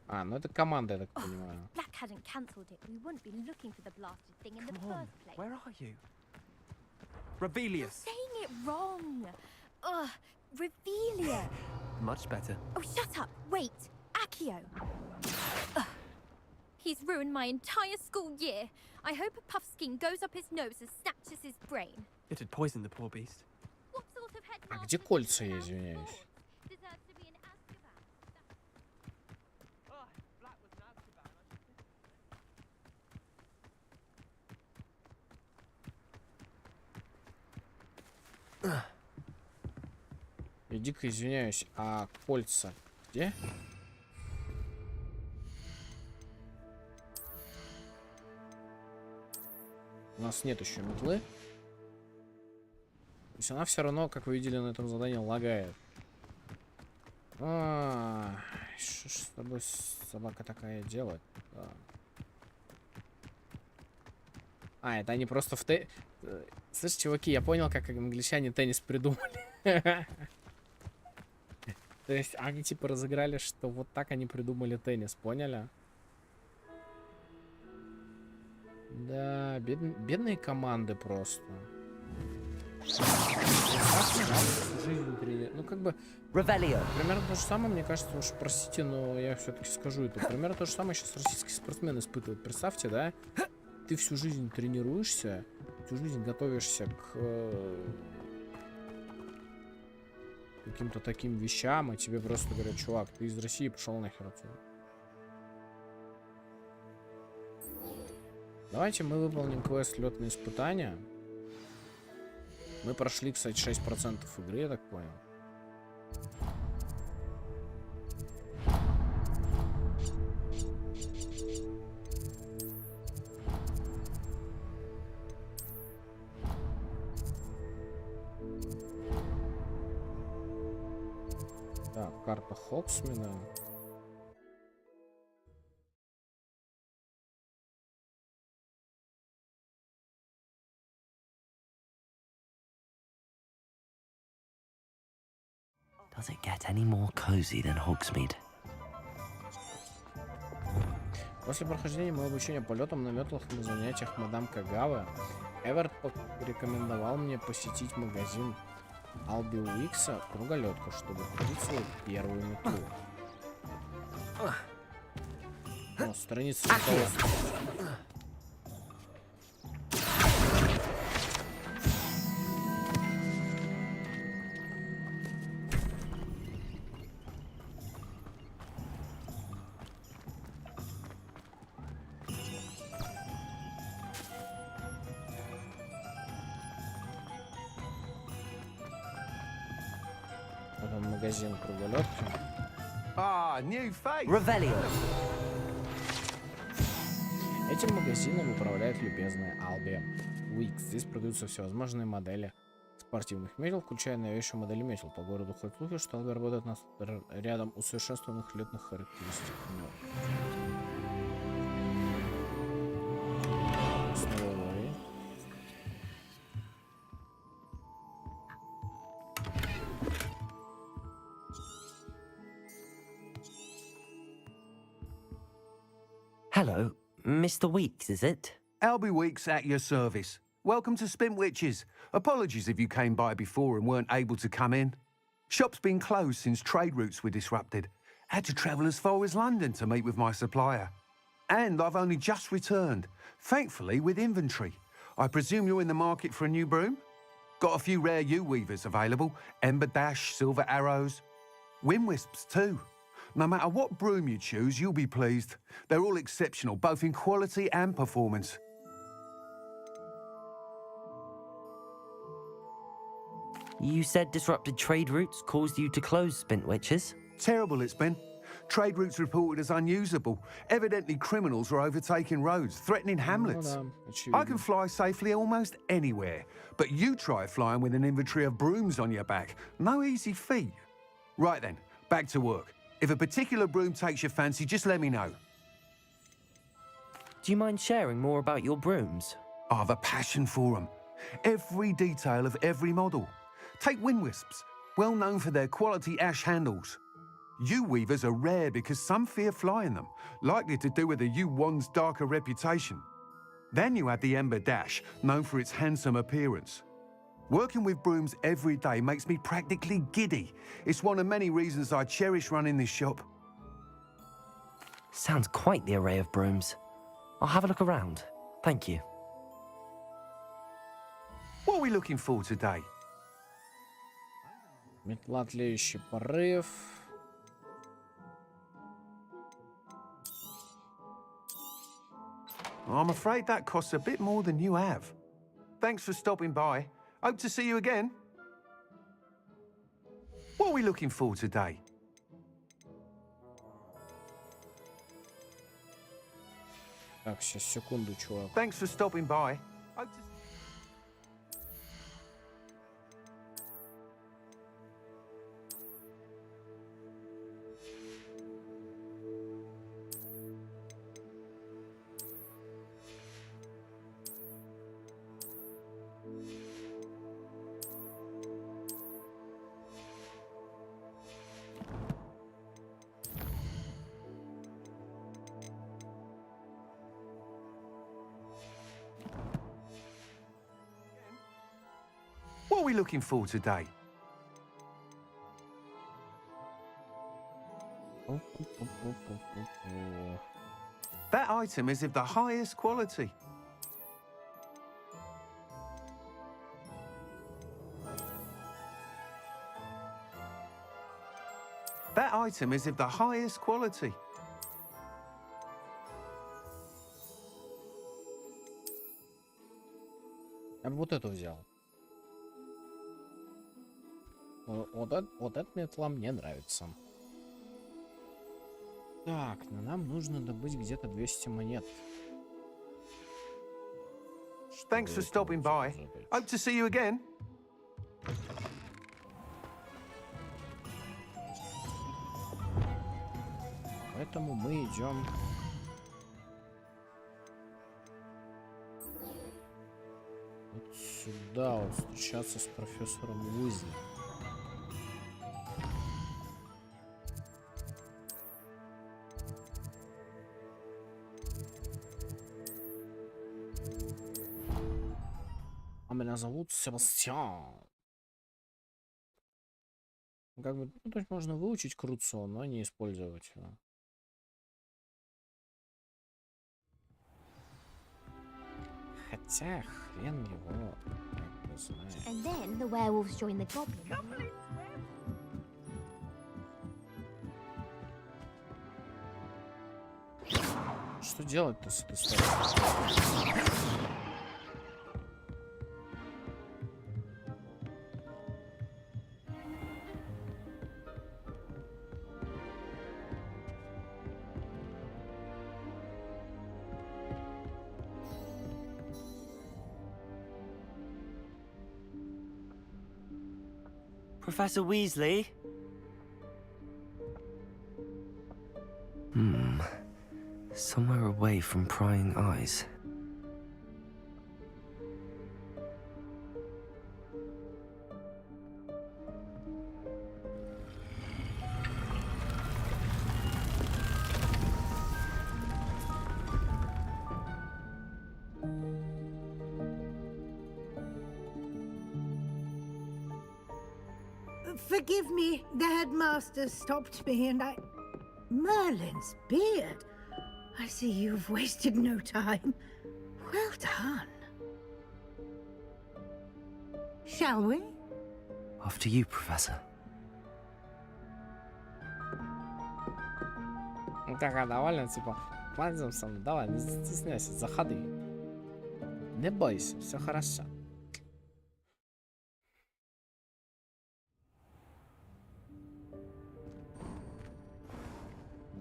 А, ну это команда, я так понимаю. Black hadn't cancelled it, we wouldn't be looking for the blasted thing in the first place. Where are you? Rebellious. You're saying it wrong. Ugh, Revelia. Much better. Oh, shut up. Wait. Accio. Ugh. He's ruined my entire school year. I hope a puffskein goes up his nose and snatches his brain. It had poisoned the poor beast. What sort of А где кольца, я извиняюсь? deserves to be in Azkaban? Я дико извиняюсь, а кольца где? У нас нет еще метлы. То есть она все равно, как вы видели на этом задании, лагает. Что ж с тобой собака такая делает? Это они просто в теннис... Слышь, чуваки, я понял, как англичане теннис придумали. То есть они типа разыграли, что вот так они придумали теннис, поняли? Да, бедные команды просто. Ну, как бы... Примерно то же самое, мне кажется, уж простите, но я все-таки скажу это. Примерно то же самое сейчас российский спортсмен испытывает. Представьте, да? Ты всю жизнь тренируешься, всю жизнь готовишься к каким-то таким вещам, и тебе просто говорят: чувак, ты из России, пошел нахер отсюда. Давайте мы выполним квест «Летные испытания». Мы прошли, кстати, 6% игры, я так понял. Так, карта Хоксмена. Does it get any more cozy than Hogsmeade? После прохождения моего обучения полетам на метлах на занятиях мадам Кагавы, Эверт порекомендовал мне посетить магазин Алби Уикса круголетку, чтобы купить свою первую метлу. О, страница руководства. магазин круголетки. Revelio. Этим магазином управляет любезная Алби Уикс. Здесь продаются всевозможные модели спортивных метел, включая новейшие модели метел. По городу ходят слухи, что Алби работает над рядом усовершенствованных летных характеристик. Hello, Mr. Weeks, is it? Albie Weeks at your service. Welcome to Spintwitches. Apologies if you came by before and weren't able to come in. Shop's been closed since trade routes were disrupted. Had to travel as far as London to meet with my supplier. And I've only just returned, thankfully with inventory. I presume you're in the market for a new broom? Got a few rare U-weavers available. Ember Dash, Silver Arrows. Wind Wisps too. No matter what broom you choose, you'll be pleased. They're all exceptional, both in quality and performance. You said disrupted trade routes caused you to close Spintwitches? Terrible it's been. Trade routes reported as unusable. Evidently criminals are overtaking roads, threatening hamlets. I can fly safely almost anywhere, but you try flying with an inventory of brooms on your back. No easy feat. Right then, back to work. If a particular broom takes your fancy, just let me know. Do you mind sharing more about your brooms? I have a passion for them. Every detail of every model. Take Wind Wisps, well known for their quality ash handles. U-weavers are rare because some fear flying them, likely to do with the U-wand's darker reputation. Then you have the Ember Dash, known for its handsome appearance. Working with brooms every day makes me practically giddy. It's one of many reasons I cherish running this shop. Sounds quite the array of brooms. I'll have a look around. Thank you. What are we looking for today? Метла, тлеющий порыв. I'm afraid that costs a bit more than you have. Thanks for stopping by. Hope to see you again. What are we looking for today? Так, сейчас, секунду, чувак. Thanks for stopping by. Hope to... What are we looking for today? That item is of the highest quality. That item is of the highest quality. Я бы вот эту взял. Вот эта метла мне нравится. Так, но нам нужно добыть где-то 200 монет. Thanks for stopping by. Hope to see you again. Поэтому мы идем вот сюда, вот встречаться с профессором Уизли. А меня зовут Себастьян. Как бы, ну, то есть можно выучить Круцо, но не использовать его. Хотя хрен его знает. And then the werewolves join the goblins. Что делать-то с этой стороны? Professor Weasley? Somewhere away from prying eyes. Forgive me, the headmaster stopped me and I... Merlin's beard. I see you've wasted no time. Well done. Shall we? After you, Professor. Такая довольно, типа, пользуемся, давай, не стесняйся, заходи. Не бойся, все хорошо.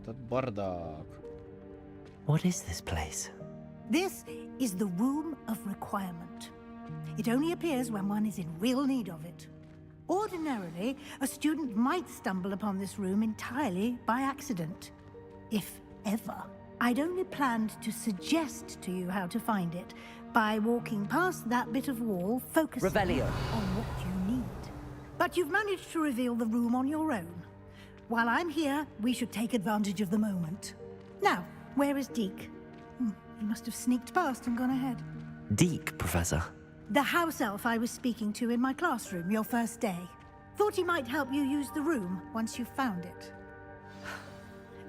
Этот бардак. What is this place? This is the Room of Requirement. It only appears when one is in real need of it. Ordinarily, a student might stumble upon this room entirely by accident. If ever. I'd only planned to suggest to you how to find it by walking past that bit of wall, focusing Revelio. on what you need. But you've managed to reveal the room on your own. While I'm here, we should take advantage of the moment. Now, where is Deke? He must have sneaked past and gone ahead. Deke, Professor. The house elf I was speaking to in my classroom your first day. Thought he might help you use the room once you've found it.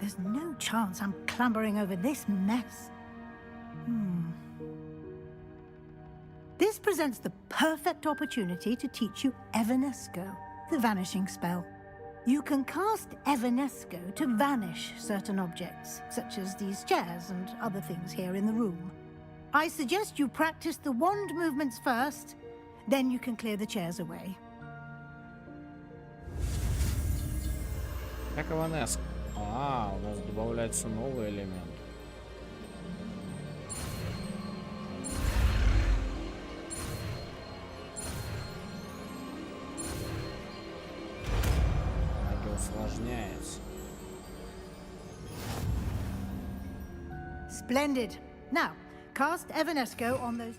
There's no chance I'm clambering over this mess. This presents the perfect opportunity to teach you Evanesco, the vanishing spell. You can cast Evanesco to vanish certain objects, such as these chairs and other things here in the room. I suggest you practice the wand movements first, then you can clear the chairs away. Как Evanesco? У нас добавляется новый элемент. Усложняется. Splendid. Now, cast Evanesco on those...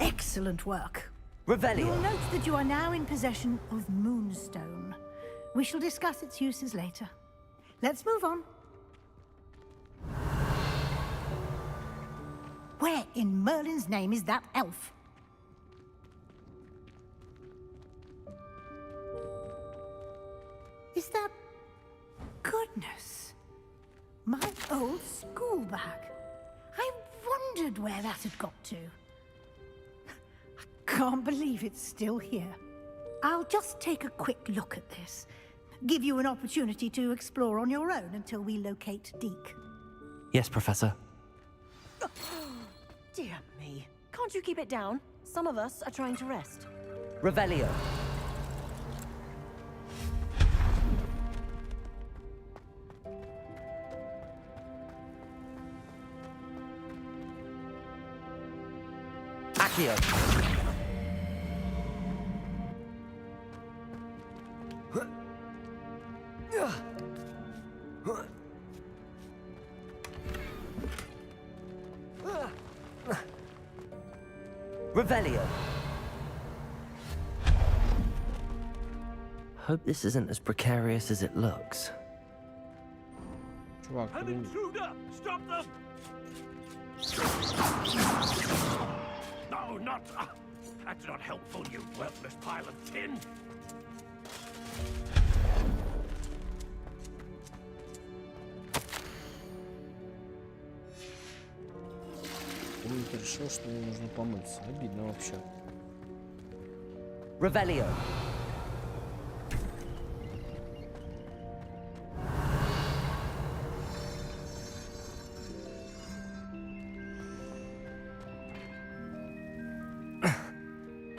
Excellent work. Revelio. You'll note that you are now in possession of Moonstone. We shall discuss its uses later. Let's move on. Where in Merlin's name is that elf? Is that... Goodness. My old school bag. I wondered where that had got to. I can't believe it's still here. I'll just take a quick look at this. Give you an opportunity to explore on your own until we locate Deke. Yes, Professor. Dear me. Can't you keep it down? Some of us are trying to rest. Revelio. Accio. Revelio. Hope this isn't as precarious as it looks. An intruder! Stop them! No, not... that's not helpful, you worthless pile of tin. Он решил, что мне нужно помыться. Обидно вообще. Revelio.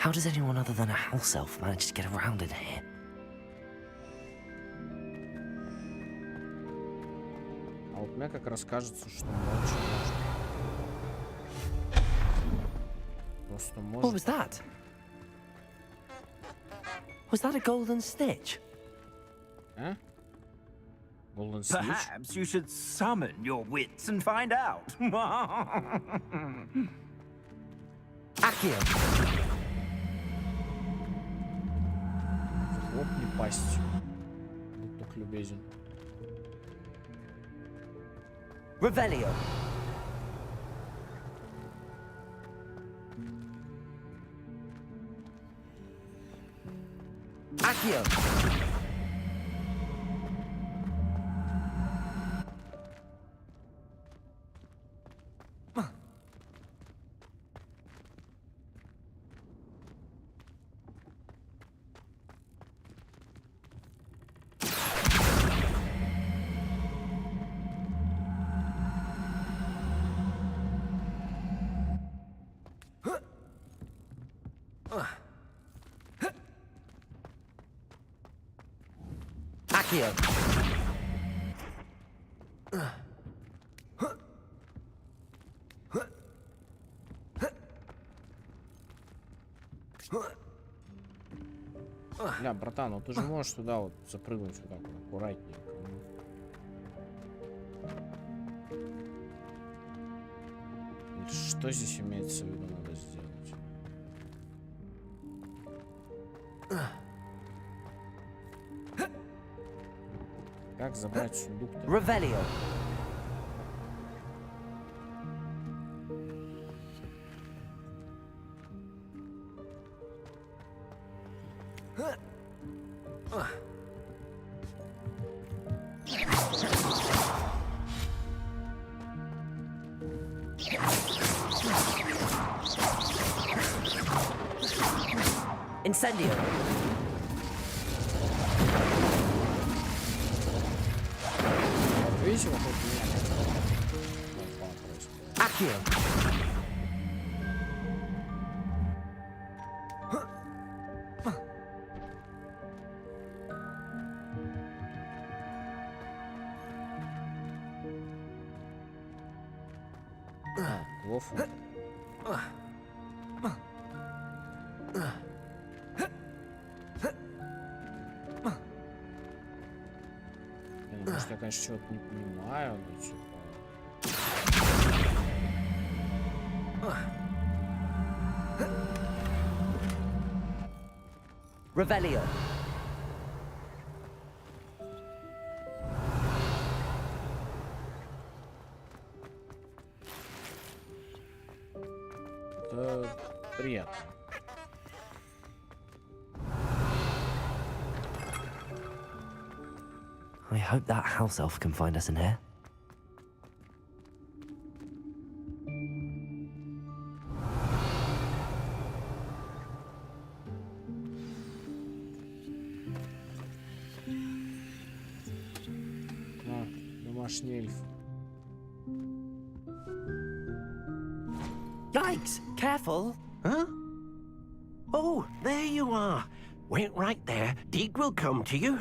How does anyone other than a house elf manage to get around in here? А вот мне как раз кажется, что очень можно. Просто What можно. was that? Was that a golden stitch? А? Golden Snitch? Perhaps you should summon your wits and find out. Accio! Хлопни пасть. Будь так любезен. Revelio! Accio! Accio! Бля, братан, ну ты же можешь туда вот запрыгнуть вот так вот, аккуратненько. Что здесь имеется в виду надо сделать? Как забрать сундук-то? Revelio! Incendio! Видите, вот это меня? Accio! Лофу. Может, я, конечно, чего-то не понимаю, но типа... Revelio! Это приятно. I hope that house elf can find us in here. Домашний эльф. Yikes! Careful! Huh? Oh, there you are. Wait right there. Deke will come to you.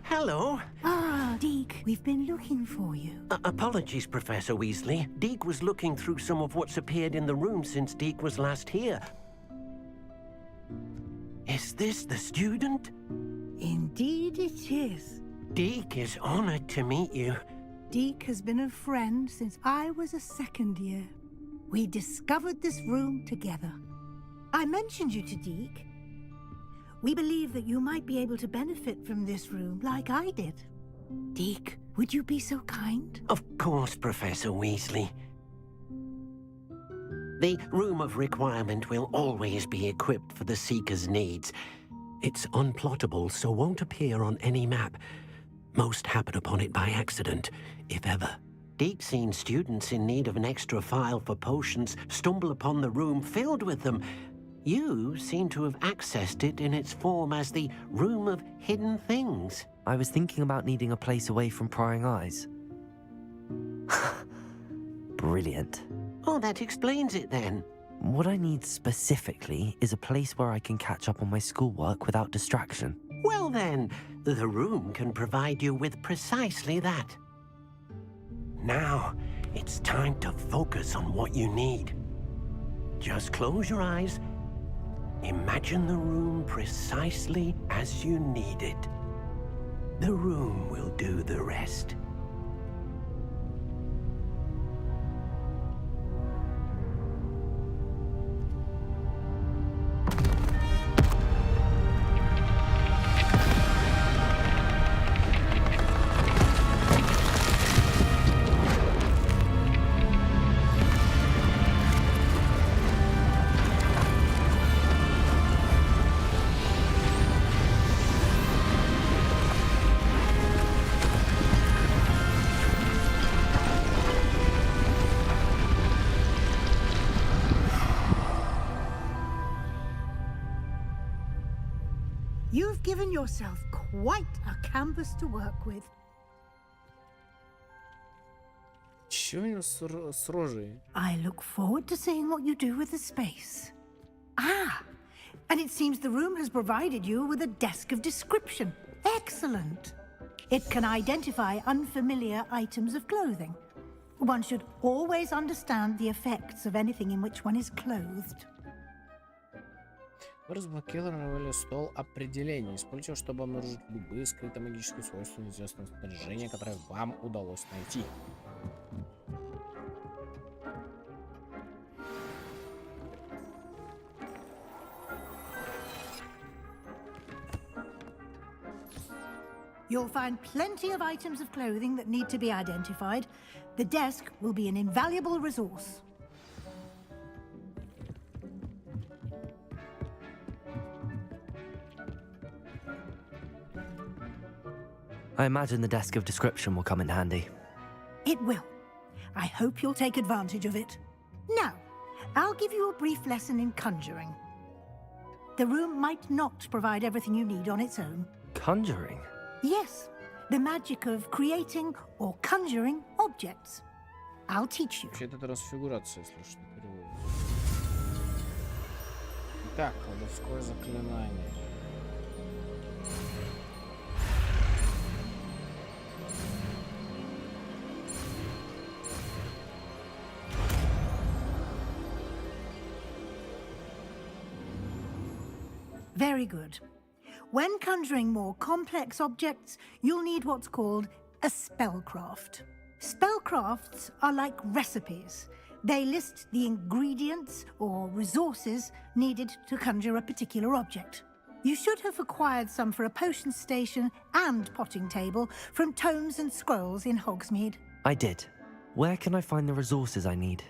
Hello. Ah, Deke, we've been looking for you. Apologies, Professor Weasley. Deke was looking through some of what's appeared in the room since Deke was last here. Is this the student? Indeed it is. Deke is honored to meet you. Deke has been a friend since I was a second year. We discovered this room together. I mentioned you to Deke. We believe that you might be able to benefit from this room like I did. Deke, would you be so kind? Of course, Professor Weasley. The Room of Requirement will always be equipped for the Seeker's needs. It's unplottable, so won't appear on any map. Most happen upon it by accident, if ever. Deke's seen students in need of an extra file for potions stumble upon the room filled with them. You seem to have accessed it in its form as the Room of Hidden Things. I was thinking about needing a place away from prying eyes. Brilliant. Oh, that explains it then. What I need specifically is a place where I can catch up on my schoolwork without distraction. Well then, the room can provide you with precisely that. Now, it's time to focus on what you need. Just close your eyes. Imagine the room precisely as you need it. The room will do the rest. You've given yourself quite a canvas to work with. Чё у него с рожей? I look forward to seeing what you do with the space. Ah, and it seems the room has provided you with a desk of description. Excellent. It can identify unfamiliar items of clothing. One should always understand the effects of anything in which one is clothed. Вы разблокировали стол определений. Используйте его, чтобы обнаружить любые скрытые магические свойства неизвестного снаряжения, которое вам удалось найти. You'll find plenty of items of clothing that need to be identified. The desk will be an invaluable resource. I imagine the desk of description will come in handy. It will. I hope you'll take advantage of it. Now, I'll give you a brief lesson in conjuring. The room might not provide everything you need on its own. Conjuring? Yes, the magic of creating or conjuring objects. I'll teach you. Вообще это трансфигурация, если что, переводится. Итак, колдовское заклинание. Very good. When conjuring more complex objects, you'll need what's called a spellcraft. Spellcrafts are like recipes. They list the ingredients or resources needed to conjure a particular object. You should have acquired some for a potion station and potting table from tomes and scrolls in Hogsmeade. I did. Where can I find the resources I need?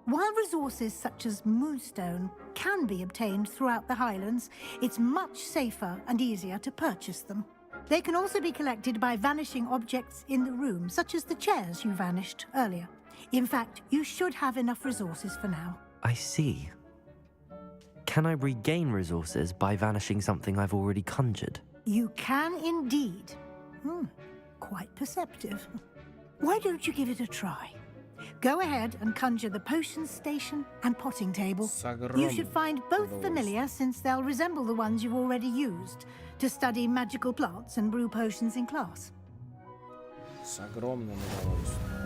While resources such as moonstone can be obtained throughout the Highlands, it's much safer and easier to purchase them. They can also be collected by vanishing objects in the room, such as the chairs you vanished earlier. In fact, you should have enough resources for now. I see. Can I regain resources by vanishing something I've already conjured? You can indeed. Quite perceptive. Why don't you give it a try? Go ahead and conjure the potion station and potting table. You should find both familiar, since they'll resemble the ones you've already used to study magical plants and brew potions in class. С огромным удовольствием.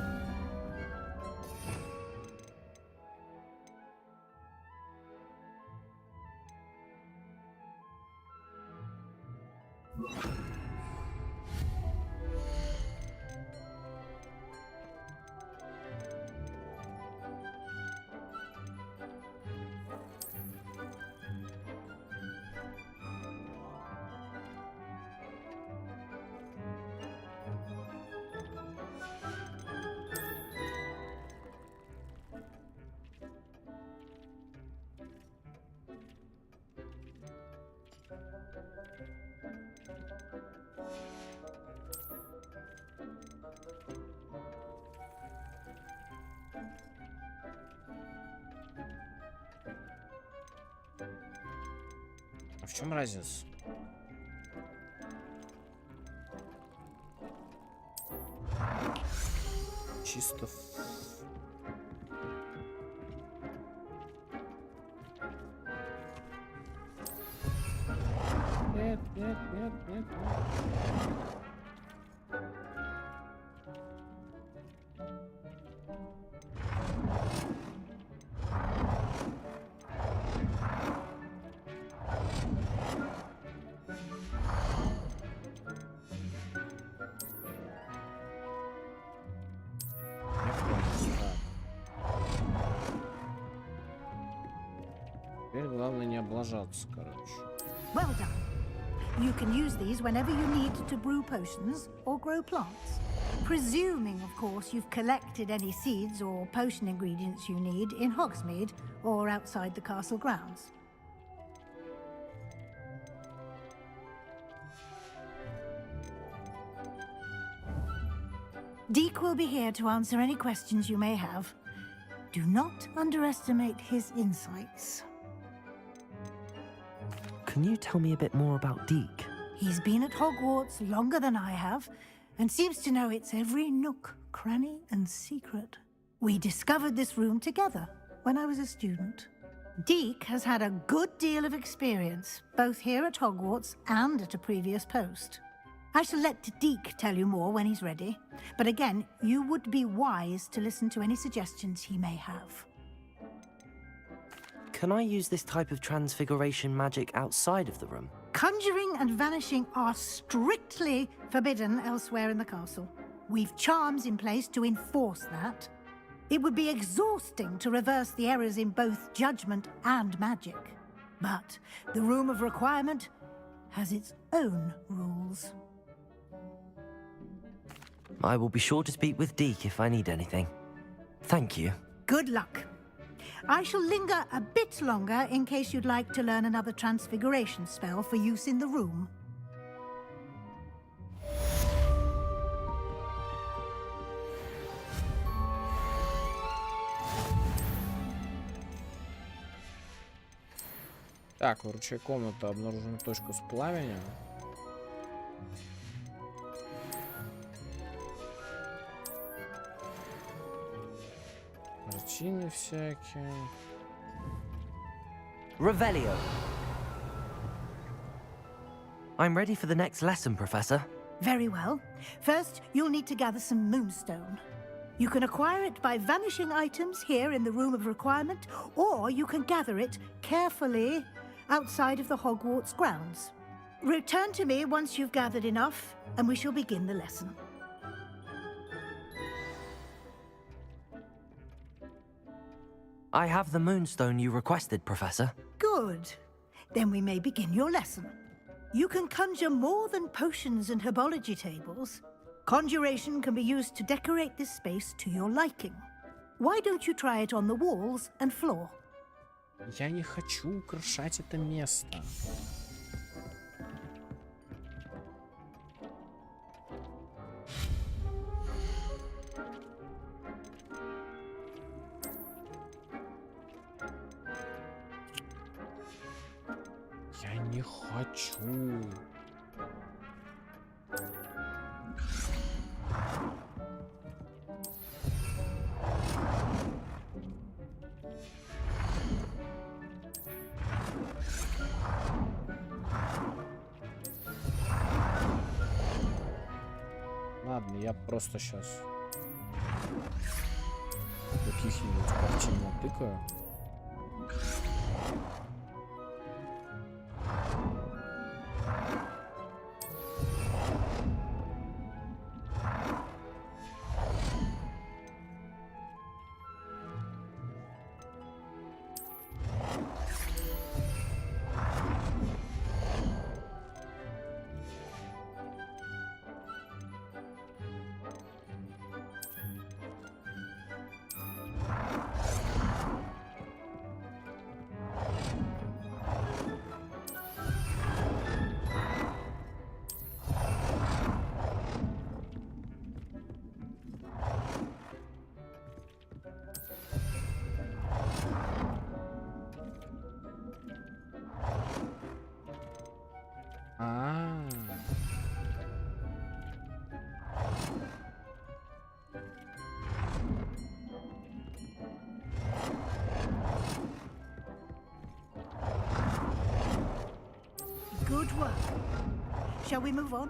А в чем разница? Чисто Теперь главное не облажаться, короче. Well done. You can use these whenever you need to brew potions or grow plants. Presuming, of course, you've collected any seeds or potion ingredients you need in Hogsmeade or outside the castle grounds. Deke will be here to answer any questions you may have. Do not underestimate his insights. Can you tell me a bit more about Deke? He's been at Hogwarts longer than I have, and seems to know its every nook, cranny, and secret. We discovered this room together when I was a student. Deke has had a good deal of experience, both here at Hogwarts and at a previous post. I shall let Deke tell you more when he's ready, but again, you would be wise to listen to any suggestions he may have. Can I use this type of transfiguration magic outside of the room? Conjuring and vanishing are strictly forbidden elsewhere in the castle. We've charms in place to enforce that. It would be exhausting to reverse the errors in both judgment and magic. But the Room of Requirement has its own rules. I will be sure to speak with Deke if I need anything. Thank you. Good luck. I shall linger a bit longer in case you'd like to learn another transfiguration spell for use in the room. Так, вручай комната, обнаружена точка с пламенем. Картины всякие. Revelio. I'm ready for the next lesson, Professor. Very well. First, you'll need to gather some moonstone. You can acquire it by vanishing items here in the Room of Requirement, or you can gather it carefully outside of the Hogwarts grounds. Return to me once you've gathered enough, and we shall begin the lesson. I have the moonstone you requested, Professor. Good. Then we may begin your lesson. You can conjure more than potions and herbology tables. Conjuration can be used to decorate this space to your liking. Why don't you try it on the walls and floor? Я не хочу украшать это место. Я не хочу. Ладно, я просто сейчас каких-нибудь картин натыкаю. Good work. Shall we move on?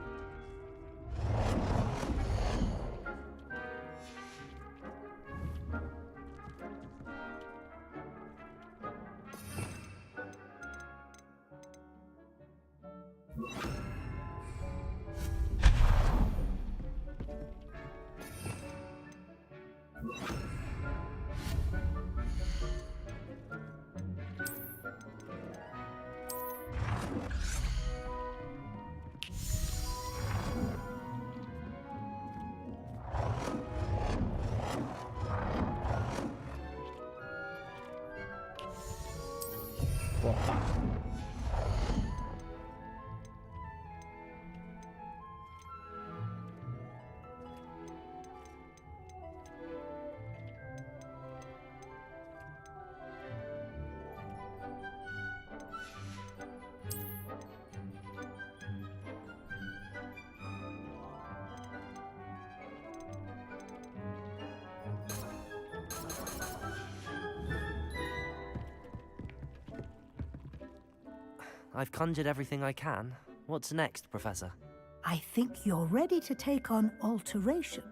Вот так. I've conjured everything I can. What's next, Professor? I think you're ready to take on alteration.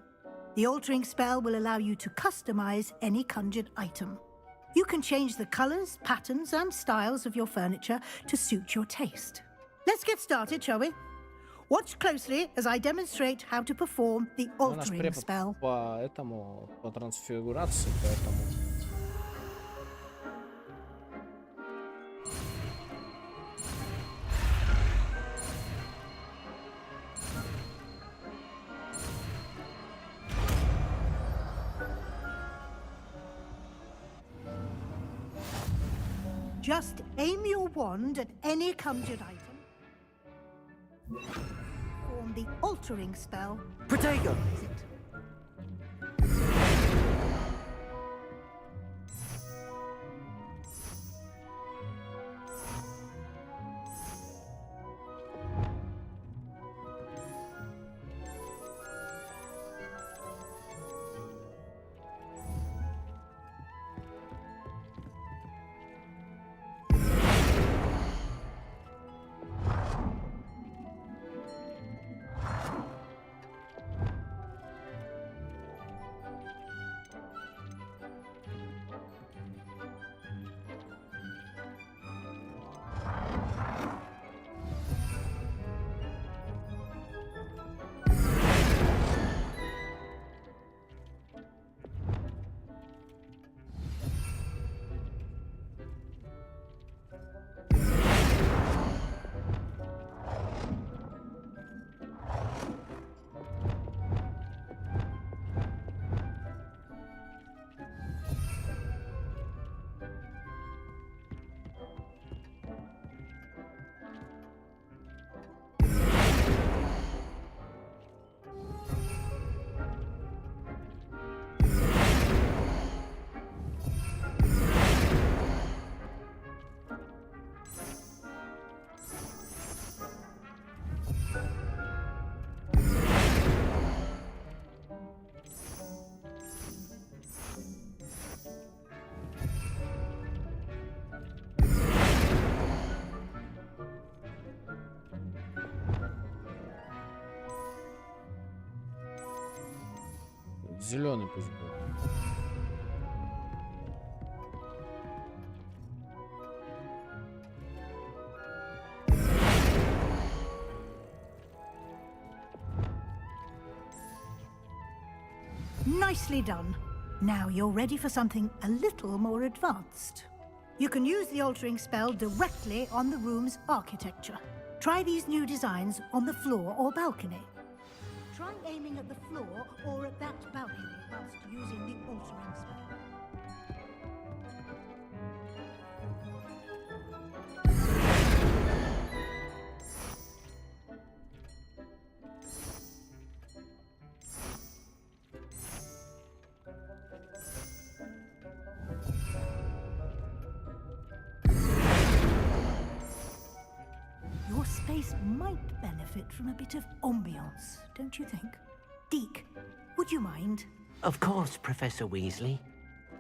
The altering spell will allow you to customize any conjured item. You can change the colors, patterns, and styles of your furniture to suit your taste. Let's get started, shall we? Watch closely as I demonstrate how to perform the altering spell. По трансфигурации, поэтому... Just aim your wand at any conjured item. Form the altering spell. Protego! Is it? Зеленый пусть будет. Nicely done. Now you're ready for something a little more advanced. You can use the altering spell directly on the room's architecture. Try these new designs on the floor or balcony. Try aiming at the floor or at that balcony whilst using the altering spell. Your space might benefit from a bit of ambiance, don't you think? Deke, would you mind? Of course, Professor Weasley.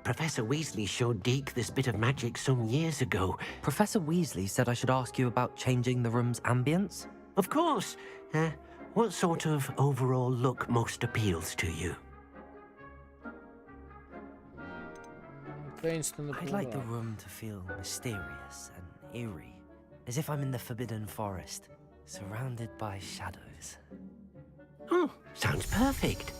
Professor Weasley showed Deke this bit of magic some years ago. Professor Weasley said I should ask you about changing the room's ambience? Of course. What sort of overall look most appeals to you? I'd like the room to feel mysterious and eerie, as if I'm in the Forbidden Forest, surrounded by shadows. Oh, sounds perfect.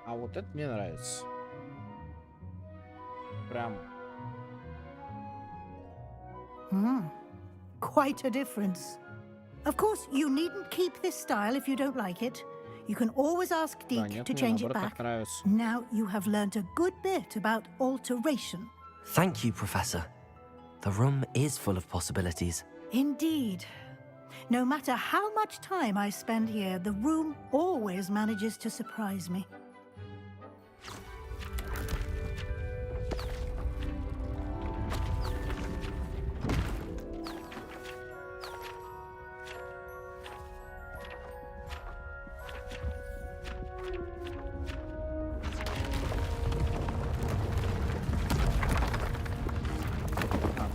А вот это мне нравится. Прям. Quite a difference. Of course, you needn't keep this style if you don't like it. You can always ask Deke to change it back. Now you have learned a good bit about alteration. Thank you, Professor. The room is full of possibilities. Indeed. No matter how much time I spend here, the room always manages to surprise me.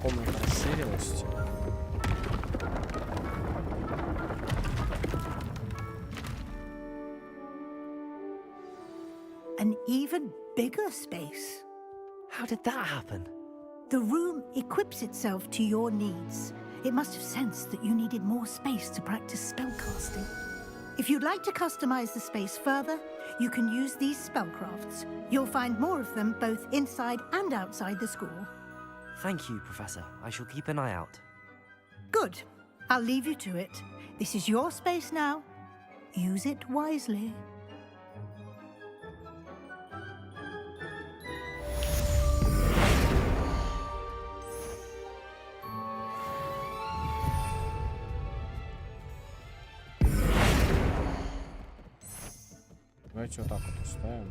Комната расширилась. An even bigger space. How did that happen? The room equips itself to your needs. It must have sensed that you needed more space to practice spellcasting. If you'd like to customize the space further, you can use these spellcrafts. You'll find more of them both inside and outside the school. Thank you, Professor. I shall keep an eye out. Good. I'll leave you to it. This is your space now. Use it wisely. Давайте вот так вот оставим.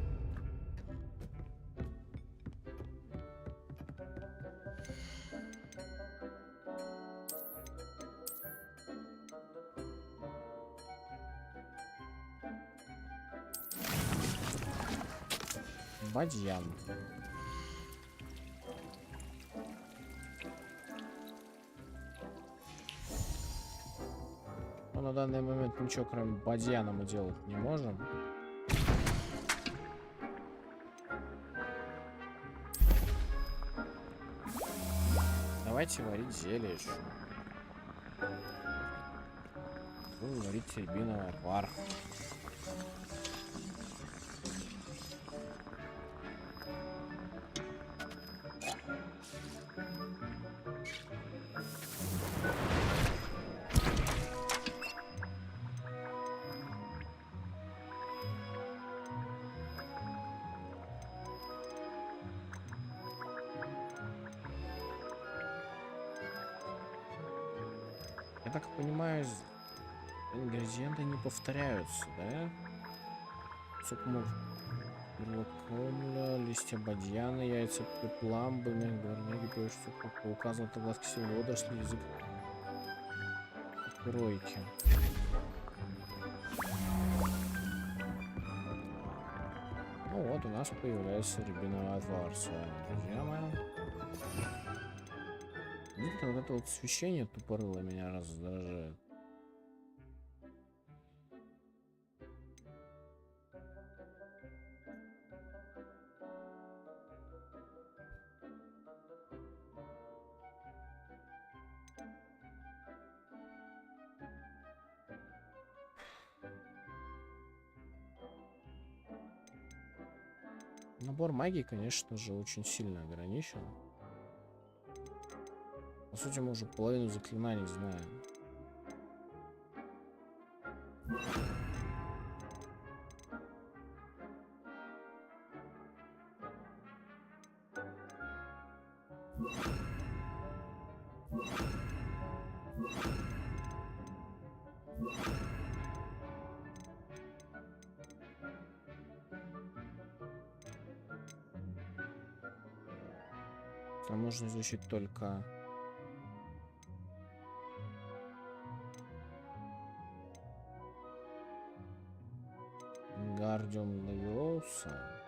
Бадьян. Но на данный момент ничего кроме бадьяна мы делать не можем. Давайте варить зелье еще. Буду варить рябиновый отвар. Я так понимаю, ингредиенты не повторяются, да? Сукмур, листья бадьяна, яйца пламбы, горняги, певшие паука, золотоглазки, водоросли, язык кройки. Ну вот, у нас появляется рябиновый отвар с вами, друзья мои. Видите, вот это вот освещение тупорыло меня раздражает. Набор магии, конечно же, очень сильно ограничен. По сути, мы уже половину заклинаний знаем. Там можно изучить только Гардиум Левиоса.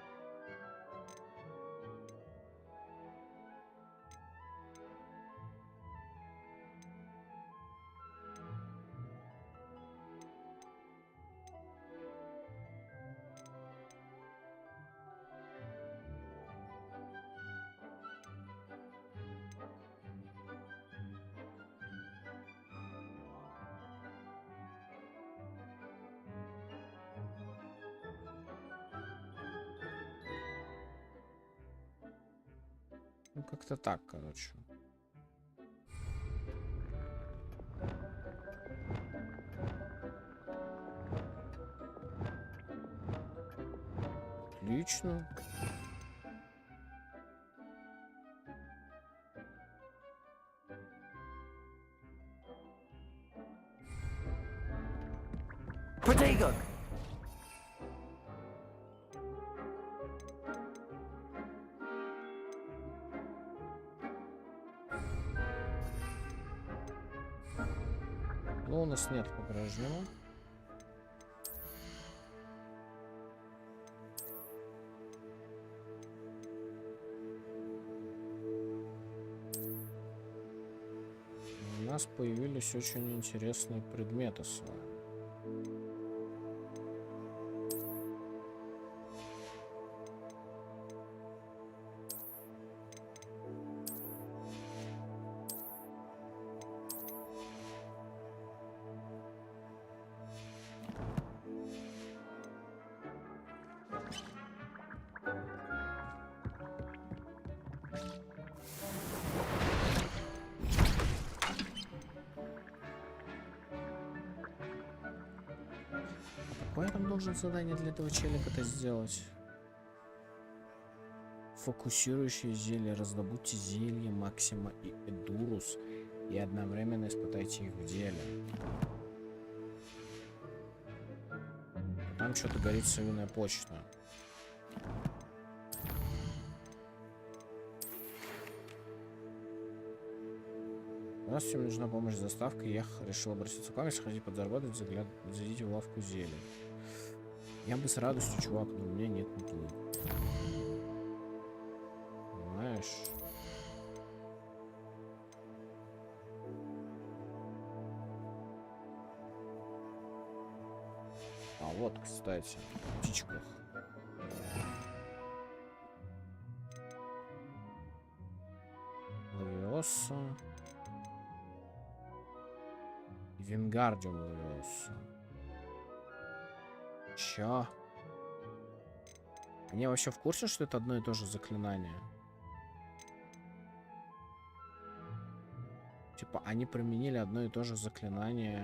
как-то так, короче. Отлично. Protego! Ну, у нас нет по-прежнему. У нас появились очень интересные предметы с вами. Какое я там должен задание для этого челика-то сделать? Фокусирующее зелье. Раздобудьте зелье Максима и Эдурус и одновременно испытайте их в деле. Там что-то горит совиная почта. Здравствуйте, мне нужна помощь с доставкой. Я решил обратиться к вам, если хотите подзаработать, зайдите в лавку зелий. Я бы с радостью, чувак, но у меня нет метлы. Понимаешь? А вот, кстати, в птичках. Лавиоса. Вингардиум Лавиоса. Чё? Они вообще в курсе, что это одно и то же заклинание? Типа, они применили одно и то же заклинание.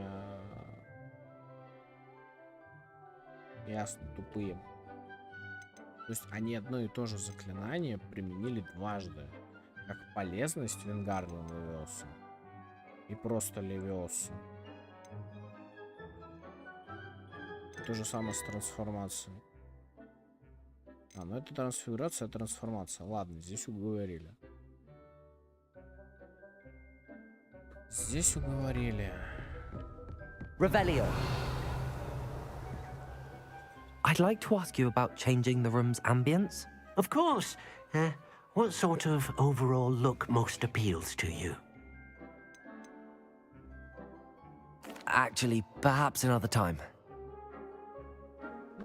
Ясно, тупые. То есть они одно и то же заклинание применили дважды. Как полезность Вингардиум Лавиоса и просто Левиоса. То же самое с трансформацией. А, ну это трансфигурация, трансформация. Ладно, здесь уговорили. Здесь уговорили. Revelio. I'd like to ask you about changing the room's ambience. Of course. What sort of overall look most appeals to you? Actually, perhaps another time.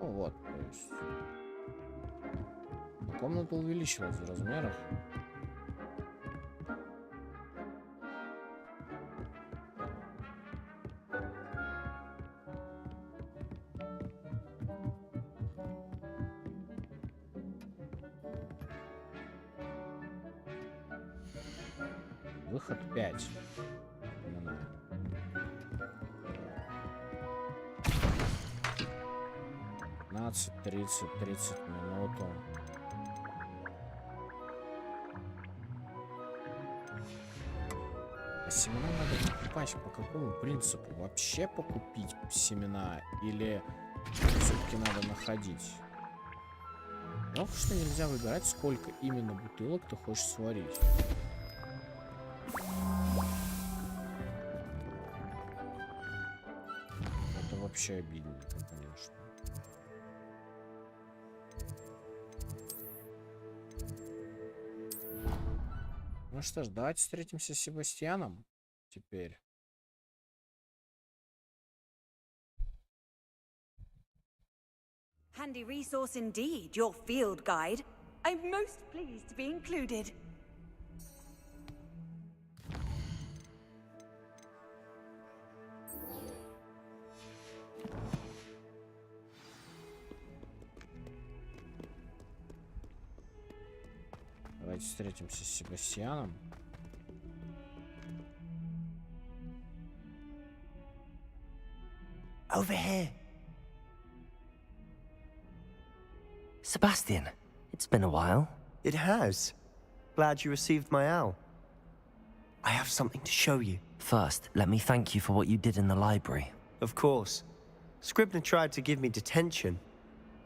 Ну вот, то есть... Комната увеличилась в размерах. Выход 5. 15, 30 минут. А семена надо покупать по какому принципу? Вообще покупить семена или все-таки надо находить? Жалко, что нельзя выбирать, сколько именно бутылок ты хочешь сварить. Это вообще обидно, конечно. Ну что ж, давайте встретимся с Себастьяном теперь. Handy resource indeed, your field guide. I'm most pleased to be included. Давайте встретимся с Себастьяном. Over here. Sebastian, it's been a while. It has. Glad you received my owl. I have something to show you. First, let me thank you for what you did in the library. Of course. Scribner tried to give me detention,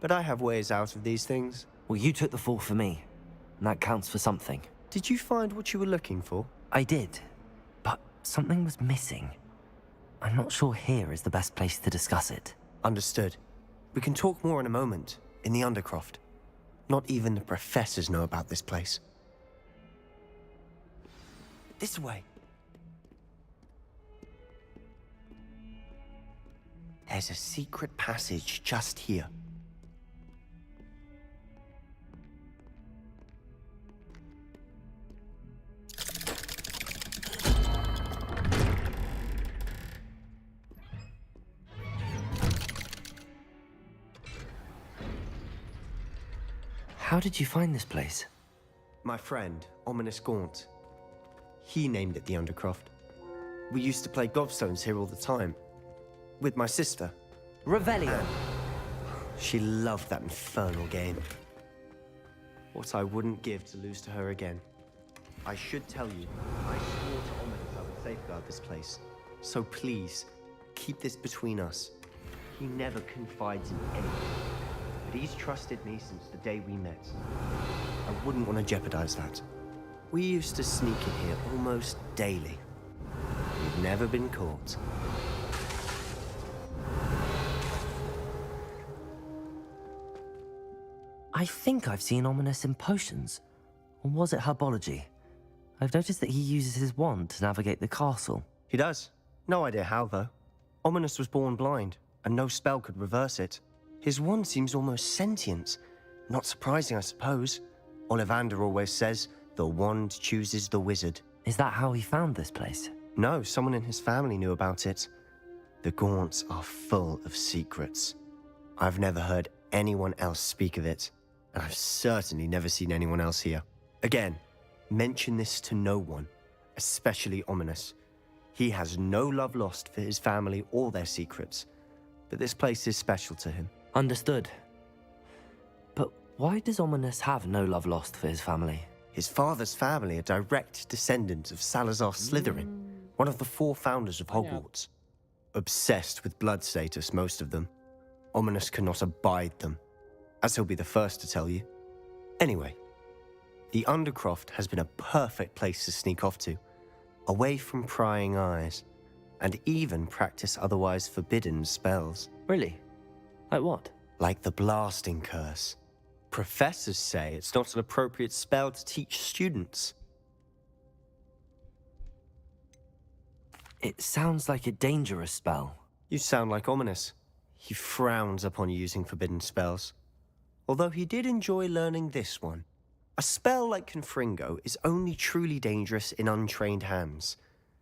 but I have ways out of these things. Well, you took the fall for me, and that counts for something. Did you find what you were looking for? I did, but something was missing. I'm not sure here is the best place to discuss it. Understood. We can talk more in a moment, in the Undercroft. Not even the professors know about this place. This way. There's a secret passage just here. How did you find this place? My friend, Ominous Gaunt. He named it the Undercroft. We used to play gobstones here all the time. With my sister. Revelio. She loved that infernal game. What I wouldn't give to lose to her again. I should tell you, I swore to Ominous I would safeguard this place. So please, keep this between us. He never confides in anyone. But he's trusted me since the day we met. I wouldn't want to jeopardize that. We used to sneak in here almost daily. We've never been caught. I think I've seen Ominous in potions. Or was it herbology? I've noticed that he uses his wand to navigate the castle. He does. No idea how, though. Ominous was born blind, and no spell could reverse it. His wand seems almost sentient. Not surprising, I suppose. Ollivander always says, the wand chooses the wizard. Is that how he found this place? No, someone in his family knew about it. The Gaunts are full of secrets. I've never heard anyone else speak of it, and I've certainly never seen anyone else here. Again, mention this to no one, especially Ominous. He has no love lost for his family or their secrets, but this place is special to him. Understood. But why does Ominous have no love lost for his family? His father's family are direct descendants of Salazar Slytherin, one of the 4 founders of Hogwarts. Obsessed with blood status, most of them. Ominous cannot abide them, as he'll be the first to tell you. Anyway, the Undercroft has been a perfect place to sneak off to, away from prying eyes, and even practice otherwise forbidden spells. Really? Like what? Like the blasting curse. Professors say it's not an appropriate spell to teach students. It sounds like a dangerous spell. You sound like Ominous. He frowns upon using forbidden spells. Although he did enjoy learning this one. A spell like Confringo is only truly dangerous in untrained hands.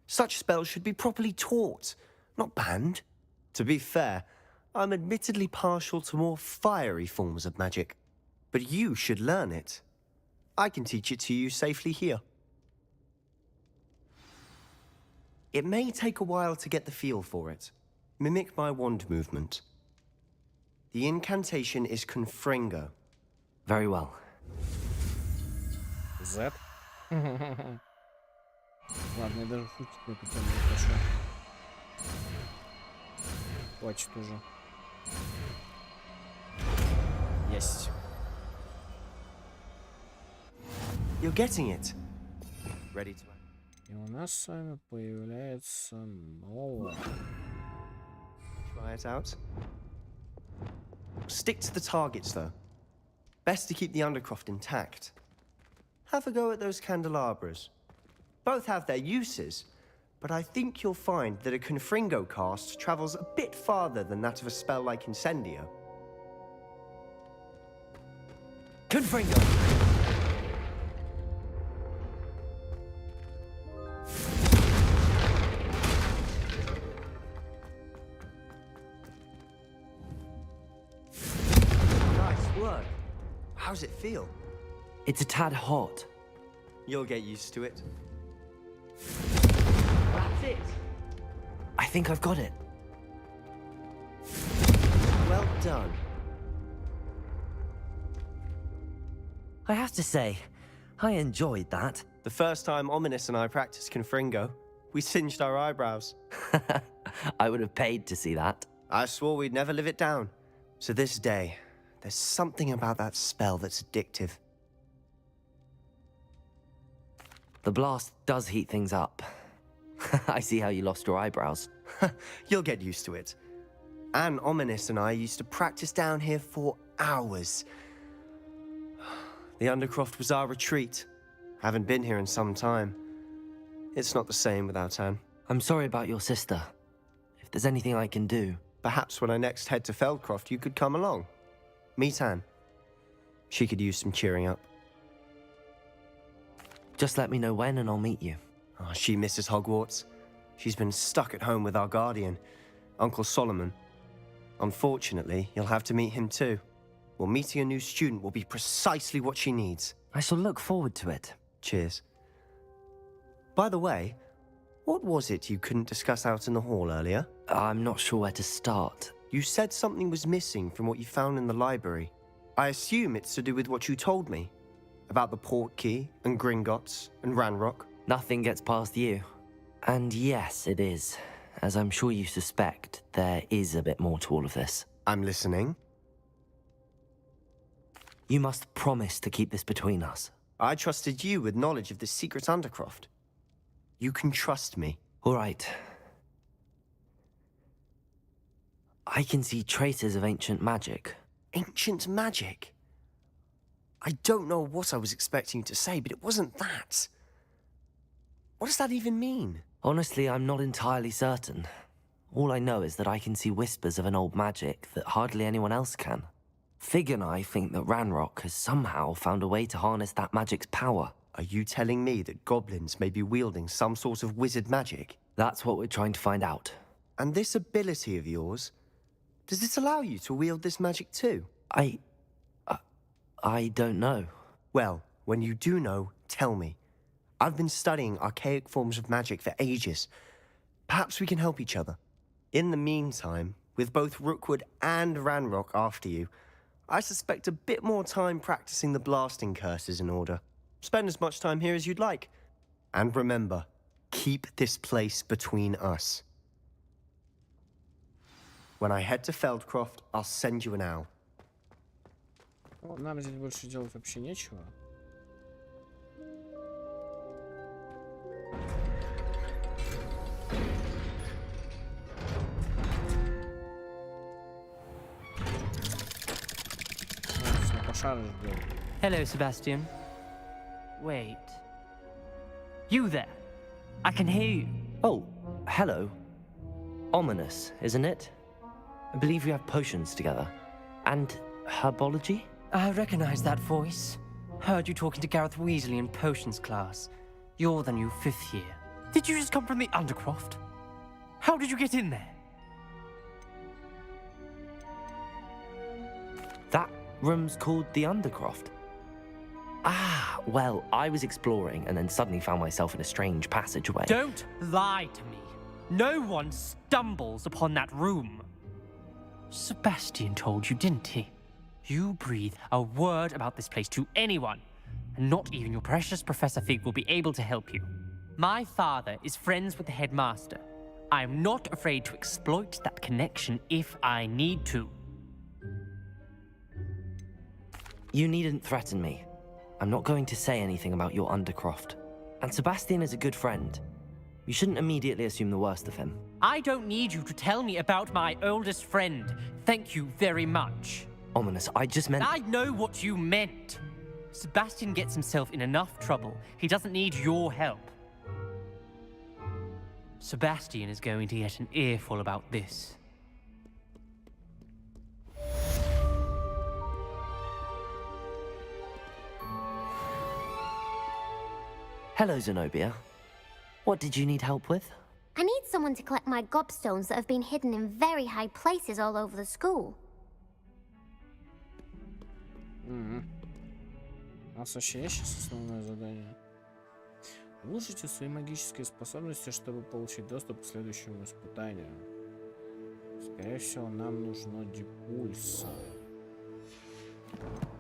Such spells should be properly taught, not banned. To be fair, I'm admittedly partial to more fiery forms of magic. But you should learn it. I can teach it to you safely here. It may take a while to get the feel for it. Mimic my wand movement. The incantation is Confringo. Very well. Z. Ладно, я даже шутить на эту тему не хочу. Хватит уже. Есть. You're getting it. Ready to... И у нас с вами появляется новое. Try it out. Stick to the targets, though. Best to keep the Undercroft intact. Have a go at those candelabras. Both have their uses, but I think you'll find that a Confringo cast travels a bit farther than that of a spell like Incendio. Confringo! Nice work. How's it feel? It's a tad hot. You'll get used to it. That's it. I think I've got it. Well done. I have to say, I enjoyed that. The first time Ominous and I practiced Confringo, we singed our eyebrows. I would have paid to see that. I swore we'd never live it down. So this day, there's something about that spell that's addictive. The blast does heat things up. I see how you lost your eyebrows. You'll get used to it. Anne, Ominous and I used to practice down here for hours. The Undercroft was our retreat. Haven't been here in some time. It's not the same without Anne. I'm sorry about your sister. If there's anything I can do... Perhaps when I next head to Feldcroft, you could come along. Meet Anne. She could use some cheering up. Just let me know when and I'll meet you. Oh, she misses Hogwarts. She's been stuck at home with our guardian, Uncle Solomon. Unfortunately, you'll have to meet him too. Well, meeting a new student will be precisely what she needs. I shall look forward to it. Cheers. By the way, what was it you couldn't discuss out in the hall earlier? I'm not sure where to start. You said something was missing from what you found in the library. I assume it's to do with what you told me. About the port key, and Gringotts, and Ranrock. Nothing gets past you. And yes, it is. As I'm sure you suspect, there is a bit more to all of this. I'm listening. You must promise to keep this between us. I trusted you with knowledge of the secret Undercroft. You can trust me. All right. I can see traces of ancient magic. Ancient magic? I don't know what I was expecting you to say, but it wasn't that. What does that even mean? Honestly, I'm not entirely certain. All I know is that I can see whispers of an old magic that hardly anyone else can. Fig and I think that Ranrock has somehow found a way to harness that magic's power. Are you telling me that goblins may be wielding some sort of wizard magic? That's what we're trying to find out. And this ability of yours, does it allow you to wield this magic too? I don't know. Well, when you do know, tell me. I've been studying archaic forms of magic for ages. Perhaps we can help each other. In the meantime, with both Rookwood and Ranrock after you, I suspect a bit more time practicing the blasting curses in order. Spend as much time here as you'd like. And remember, keep this place between us. When I head to Feldcroft, I'll send you an owl. Нам здесь больше делать вообще нечего. Hello, Sebastian. Wait. You there? I can hear you. Oh, hello. Ominous, isn't it? I believe we have potions together. And herbology? I recognize that voice. Heard you talking to Gareth Weasley in potions class. You're the new 5th year. Did you just come from the Undercroft? How did you get in there? That room's called the Undercroft. Ah, well, I was exploring and then suddenly found myself in a strange passageway. Don't lie to me. No one stumbles upon that room. Sebastian told you, didn't he? You breathe a word about this place to anyone, and not even your precious Professor Fig will be able to help you. My father is friends with the headmaster. I am not afraid to exploit that connection if I need to. You needn't threaten me. I'm not going to say anything about your Undercroft. And Sebastian is a good friend. You shouldn't immediately assume the worst of him. I don't need you to tell me about my oldest friend. Thank you very much. Ominous, I just meant... I know what you meant. Sebastian gets himself in enough trouble. He doesn't need your help. Sebastian is going to get an earful about this. Hello, Zenobia. What did you need help with? I need someone to collect my gobstones that have been hidden in very high places all over the school. У нас вообще есть сейчас основное задание? Улучшите свои магические способности, чтобы получить доступ к следующему испытанию. Скорее всего, нам нужно депульса.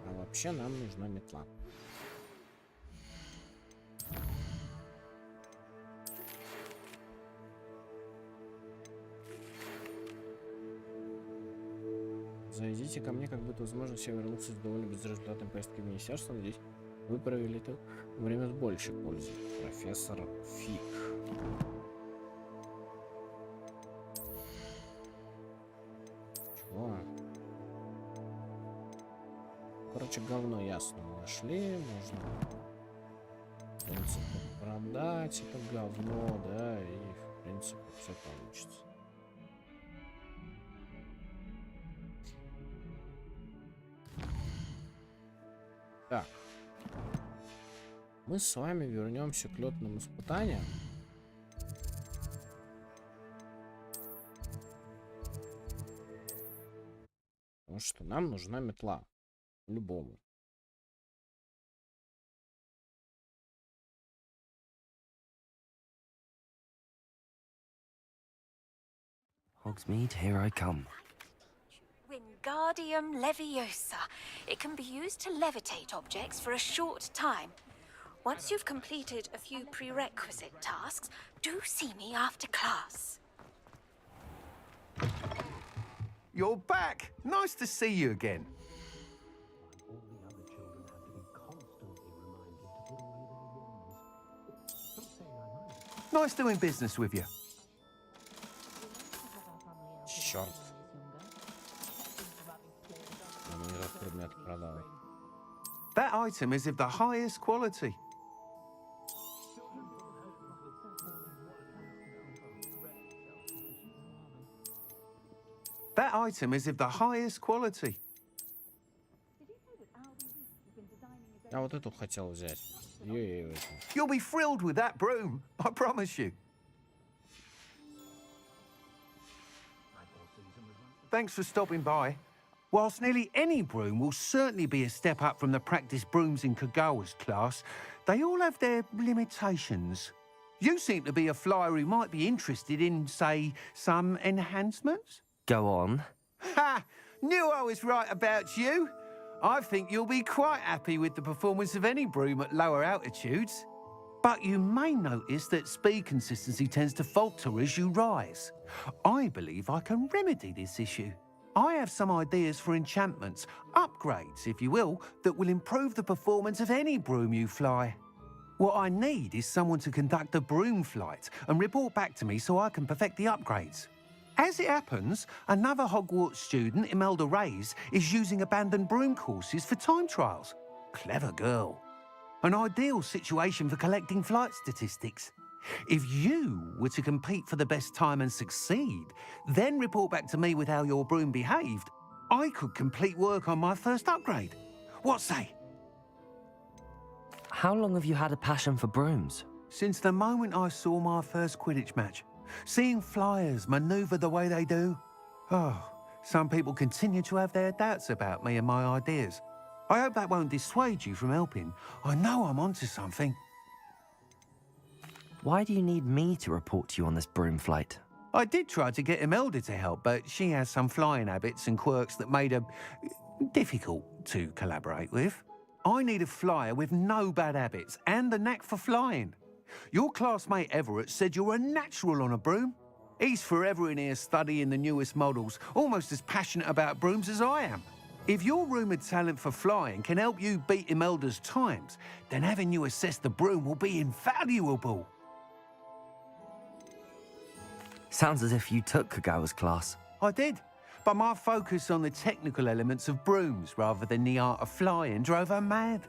А вообще нам нужна метла. Зайдите ко мне, как будто возможно, все вернуться с довольно безрезультатной поездки в министерство. Надеюсь, вы провели это время с большей пользой. Профессор Фиг. Чего? Короче, говно ясно. Мы нашли. Можно, в принципе, продать это говно, да, и, в принципе, все получится. Так. Мы с вами вернемся к летным испытаниям. Потому что нам нужна метла. Любому. Hogsmeade, here I come. Wingardium Leviosa. It can be used to levitate objects for a short time. Once you've completed a few prerequisite tasks, do see me after class. You're back! Nice to see you again. Nice doing business with you. Черт. Я мне этот предмет продал. That item is of the highest quality. That item is of the highest quality. Я вот эту хотел взять. Ее возьму. You'll be thrilled with that broom, I promise you. Thanks for stopping by. Whilst nearly any broom will certainly be a step up from the practice brooms in Kagawa's class, they all have their limitations. You seem to be a flyer who might be interested in, say, some enhancements? Go on. Ha! Knew I was right about you. I think you'll be quite happy with the performance of any broom at lower altitudes. But you may notice that speed consistency tends to falter as you rise. I believe I can remedy this issue. I have some ideas for enchantments, upgrades, if you will, that will improve the performance of any broom you fly. What I need is someone to conduct a broom flight and report back to me so I can perfect the upgrades. As it happens, another Hogwarts student, Imelda Reyes, is using abandoned broom courses for time trials. Clever girl. An ideal situation for collecting flight statistics. If you were to compete for the best time and succeed, then report back to me with how your broom behaved, I could complete work on my first upgrade. What say? How long have you had a passion for brooms? Since the moment I saw my first Quidditch match. Seeing flyers manoeuvre the way they do. Oh, some people continue to have their doubts about me and my ideas. I hope that won't dissuade you from helping. I know I'm onto something. Why do you need me to report to you on this broom flight? I did try to get Imelda to help, but she has some flying habits and quirks that made her difficult to collaborate with. I need a flyer with no bad habits and the knack for flying. Your classmate Everett said you're a natural on a broom. He's forever in here studying the newest models, almost as passionate about brooms as I am. If your rumoured talent for flying can help you beat Imelda's times, then having you assess the broom will be invaluable. Sounds as if you took Kagawa's class. I did, but my focus on the technical elements of brooms rather than the art of flying drove her mad.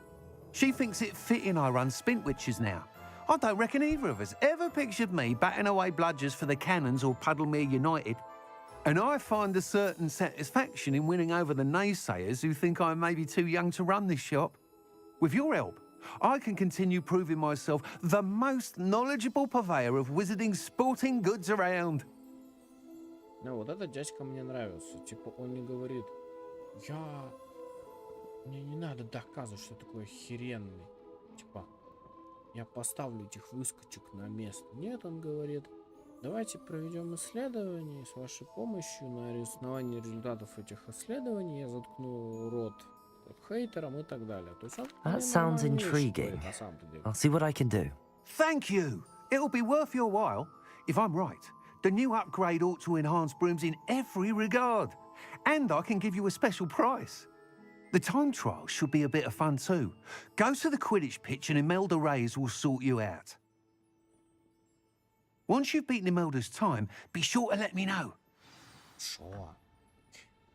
She thinks it fitting I run Spintwitches now. I don't reckon either of us ever pictured me batting away bludgers for the Cannons or Puddlemere United. And I find a certain satisfaction in winning over the naysayers who think I'm maybe too young to run this shop. With your help, I can continue proving myself the most knowledgeable purveyor of wizarding sporting goods around. Ну, вот этот дядька мне нравился. Типа, он не говорит, мне не надо доказывать, что такое охеренный. Типа, Я поставлю этих выскочек на место. Нет, он говорит, давайте проведем исследование. С вашей помощью на основании результатов этих исследований я заткну рот хейтерам и так далее. То есть он That sounds intriguing. I'll see what I can do. Thank you. It'll be worth your while. If I'm right, the new upgrade ought to enhance brooms in every regard. And I can give you a special price. The time trial should be a bit of fun too. Go to the Quidditch pitch and Imelda Reyes will sort you out. Once you've beaten Imelda's time, be sure to let me know. Шо?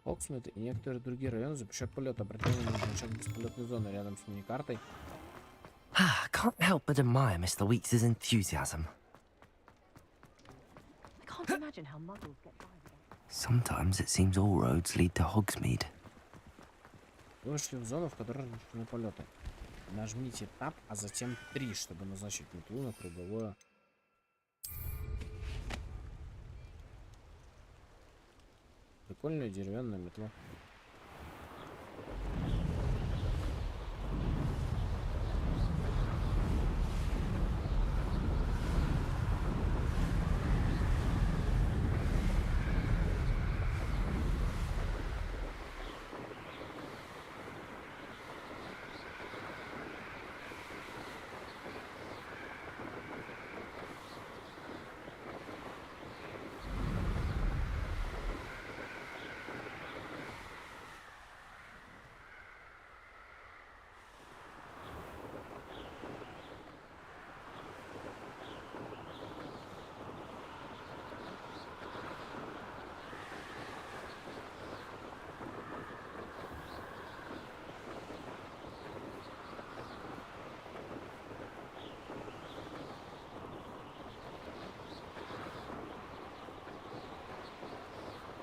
Оксмит и некоторые другие районы запрещают полет. Обратите внимание на начало бесполетной зоны рядом с миникартой. Can't help but admire Mr. Weeks' enthusiasm. I can't imagine how muggles get by without. Sometimes it seems all roads lead to Hogsmeade. Вы вышли в зону, в которой разрешены полеты. Нажмите Tab, а затем 3, чтобы назначить метлу на круговое. Прикольная деревянная метла.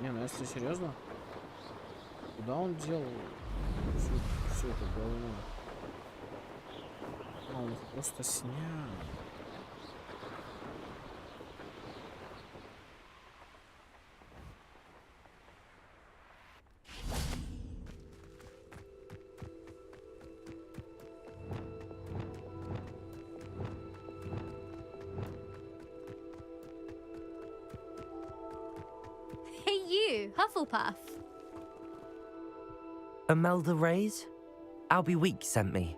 Не, ну если серьезно, куда он делал все это говно? А, он их просто снял. Hufflepuff. Imelda Reyes? Albie Weeks sent me.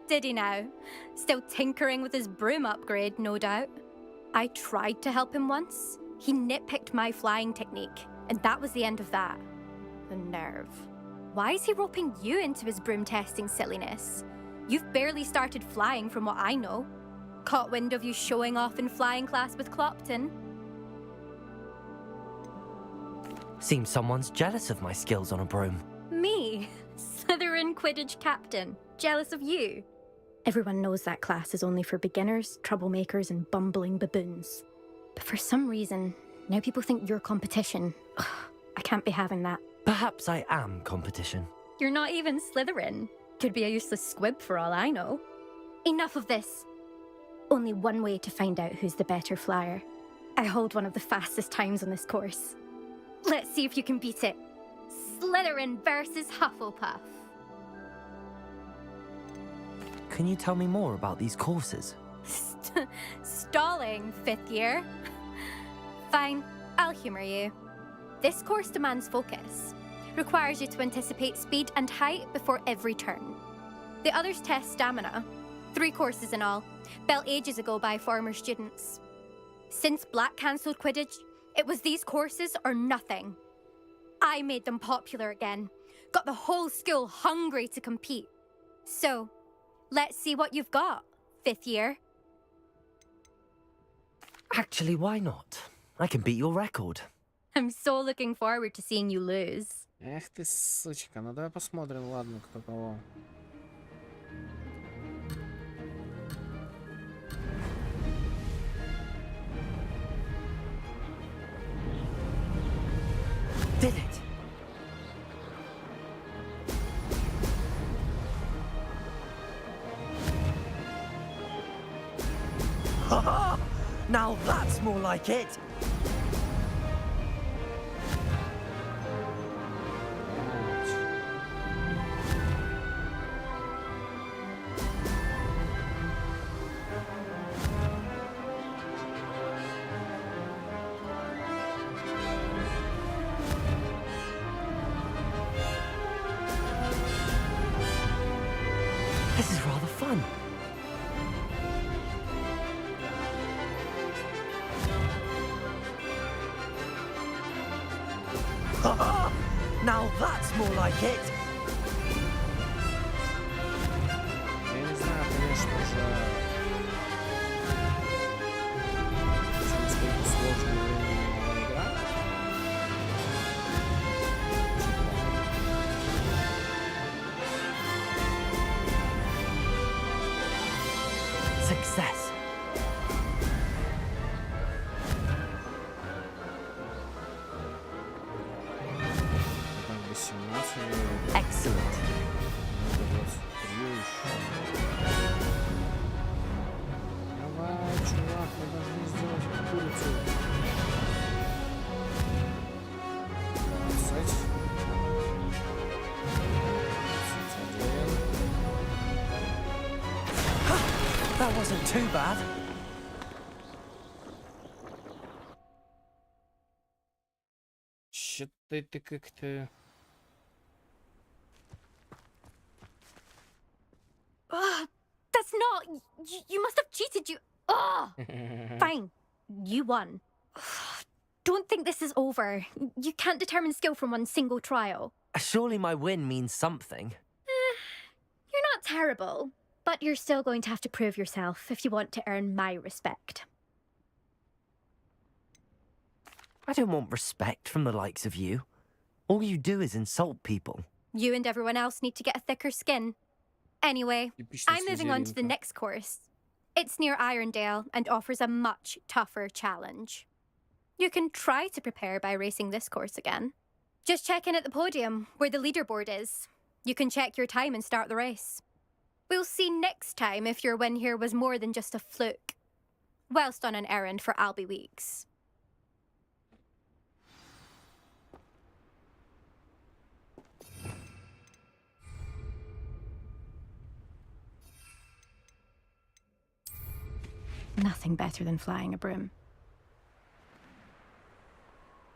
Did he now? Still tinkering with his broom upgrade, no doubt. I tried to help him once. He nitpicked my flying technique, and that was the end of that. The nerve. Why is he roping you into his broom testing silliness? You've barely started flying from what I know. Caught wind of you showing off in flying class with Clopton. Seems someone's jealous of my skills on a broom. Me? Slytherin Quidditch captain. Jealous of you? Everyone knows that class is only for beginners, troublemakers, and bumbling baboons. But for some reason, now people think you're competition. Ugh, I can't be having that. Perhaps I am competition. You're not even Slytherin. Could be a useless squib for all I know. Enough of this. Only one way to find out who's the better flyer. I hold one of the fastest times on this course. Let's see if you can beat it. Slytherin versus Hufflepuff. Can you tell me more about these courses? Stalling, 5th year. Fine, I'll humor you. This course demands focus. Requires you to anticipate speed and height before every turn. The others test stamina. 3 courses in all, built ages ago by former students. Since Black cancelled Quidditch, it was these courses or nothing. I made them popular again. Got the whole school hungry to compete. So, let's see what you've got, 5th year. Actually, why not? I can beat your record. I'm so looking forward to seeing you lose. Эх ты, сучка, ну давай посмотрим, ладно, кто кого. Did it! Ha! Now that's more like it! fun. Now that's more like it. Я не знаю, конечно же, насколько сложно была игра. Success. Там 18. Excellent. Давай, чувак, мы должны сделать курицу. 20. 21. That wasn't too bad. Что-то ты как-то... That's not... You must have cheated, you... Oh! Fine. You won. Don't think this is over. You can't determine skill from one single trial. Surely my win means something. You're not terrible, but you're still going to have to prove yourself if you want to earn my respect. I don't want respect from the likes of you. All you do is insult people. You and everyone else need to get a thicker skin. Anyway, I'm moving on to the next course. It's near Irondale and offers a much tougher challenge. You can try to prepare by racing this course again. Just check in at the podium, where the leaderboard is. You can check your time and start the race. We'll see next time if your win here was more than just a fluke. Whilst on an errand for Albie Weeks. Nothing better than flying a broom.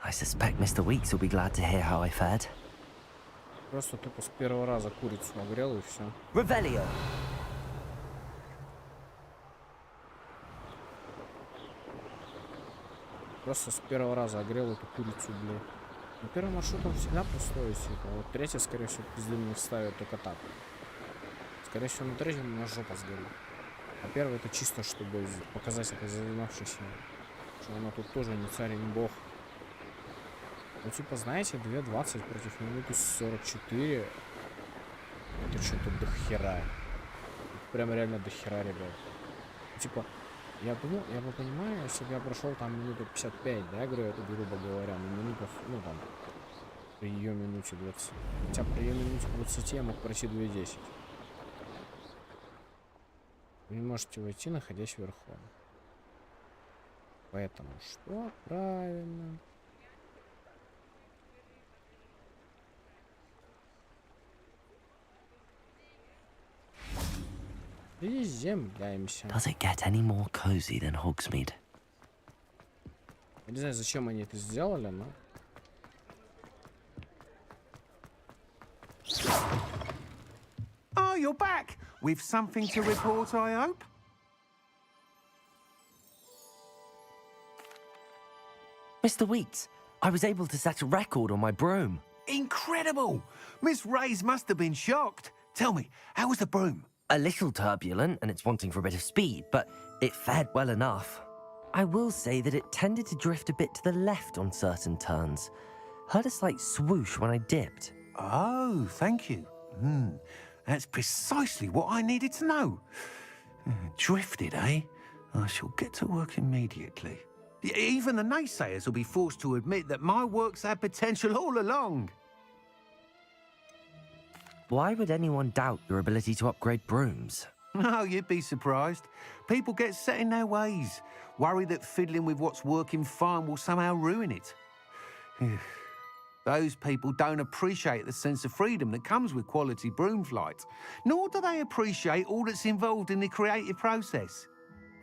I suspect Mr. Weeks will be glad to hear how I fared. Просто тупо с первого раза курицу огрел и все. Revelio. Просто с первого раза огрел эту курицу, блядь. На первом маршруте он всегда пустой, типа. Вот третий, скорее всего, пизды не вставит только так. Скорее всего, на третьем у меня жопа сгорит. А первый это чисто, чтобы показать это занимавшийся, что она тут тоже не царь и не бог. Ну, типа, знаете, 2:20 против минуты 44. Это что-то до хера. Прям реально до хера, ребят. Типа, я думал, я бы понимаю, если бы я прошел там минуту 55, да, игру эту, грубо говоря, на минутах, ну там, при ее минуте 20. Хотя при ее минуте 20 я мог пройти 2:10. Вы не можете войти, находясь верхом. Поэтому что? Правильно. И земляемся. Does it get any more cozy than Hogsmeade? Я не знаю, зачем они это сделали, но... Oh, you're back! With something to report, I hope? Mr. Weeks, I was able to set a record on my broom. Incredible! Miss Reyes must have been shocked. Tell me, how was the broom? A little turbulent, and it's wanting for a bit of speed, but it fared well enough. I will say that it tended to drift a bit to the left on certain turns. Heard a slight swoosh when I dipped. Oh, thank you. That's precisely what I needed to know. Drifted, eh? I shall get to work immediately. Even the naysayers will be forced to admit that my work's had potential all along. Why would anyone doubt your ability to upgrade brooms? Oh, you'd be surprised. People get set in their ways, worry that fiddling with what's working fine will somehow ruin it. Those people don't appreciate the sense of freedom that comes with quality broom flight, nor do they appreciate all that's involved in the creative process.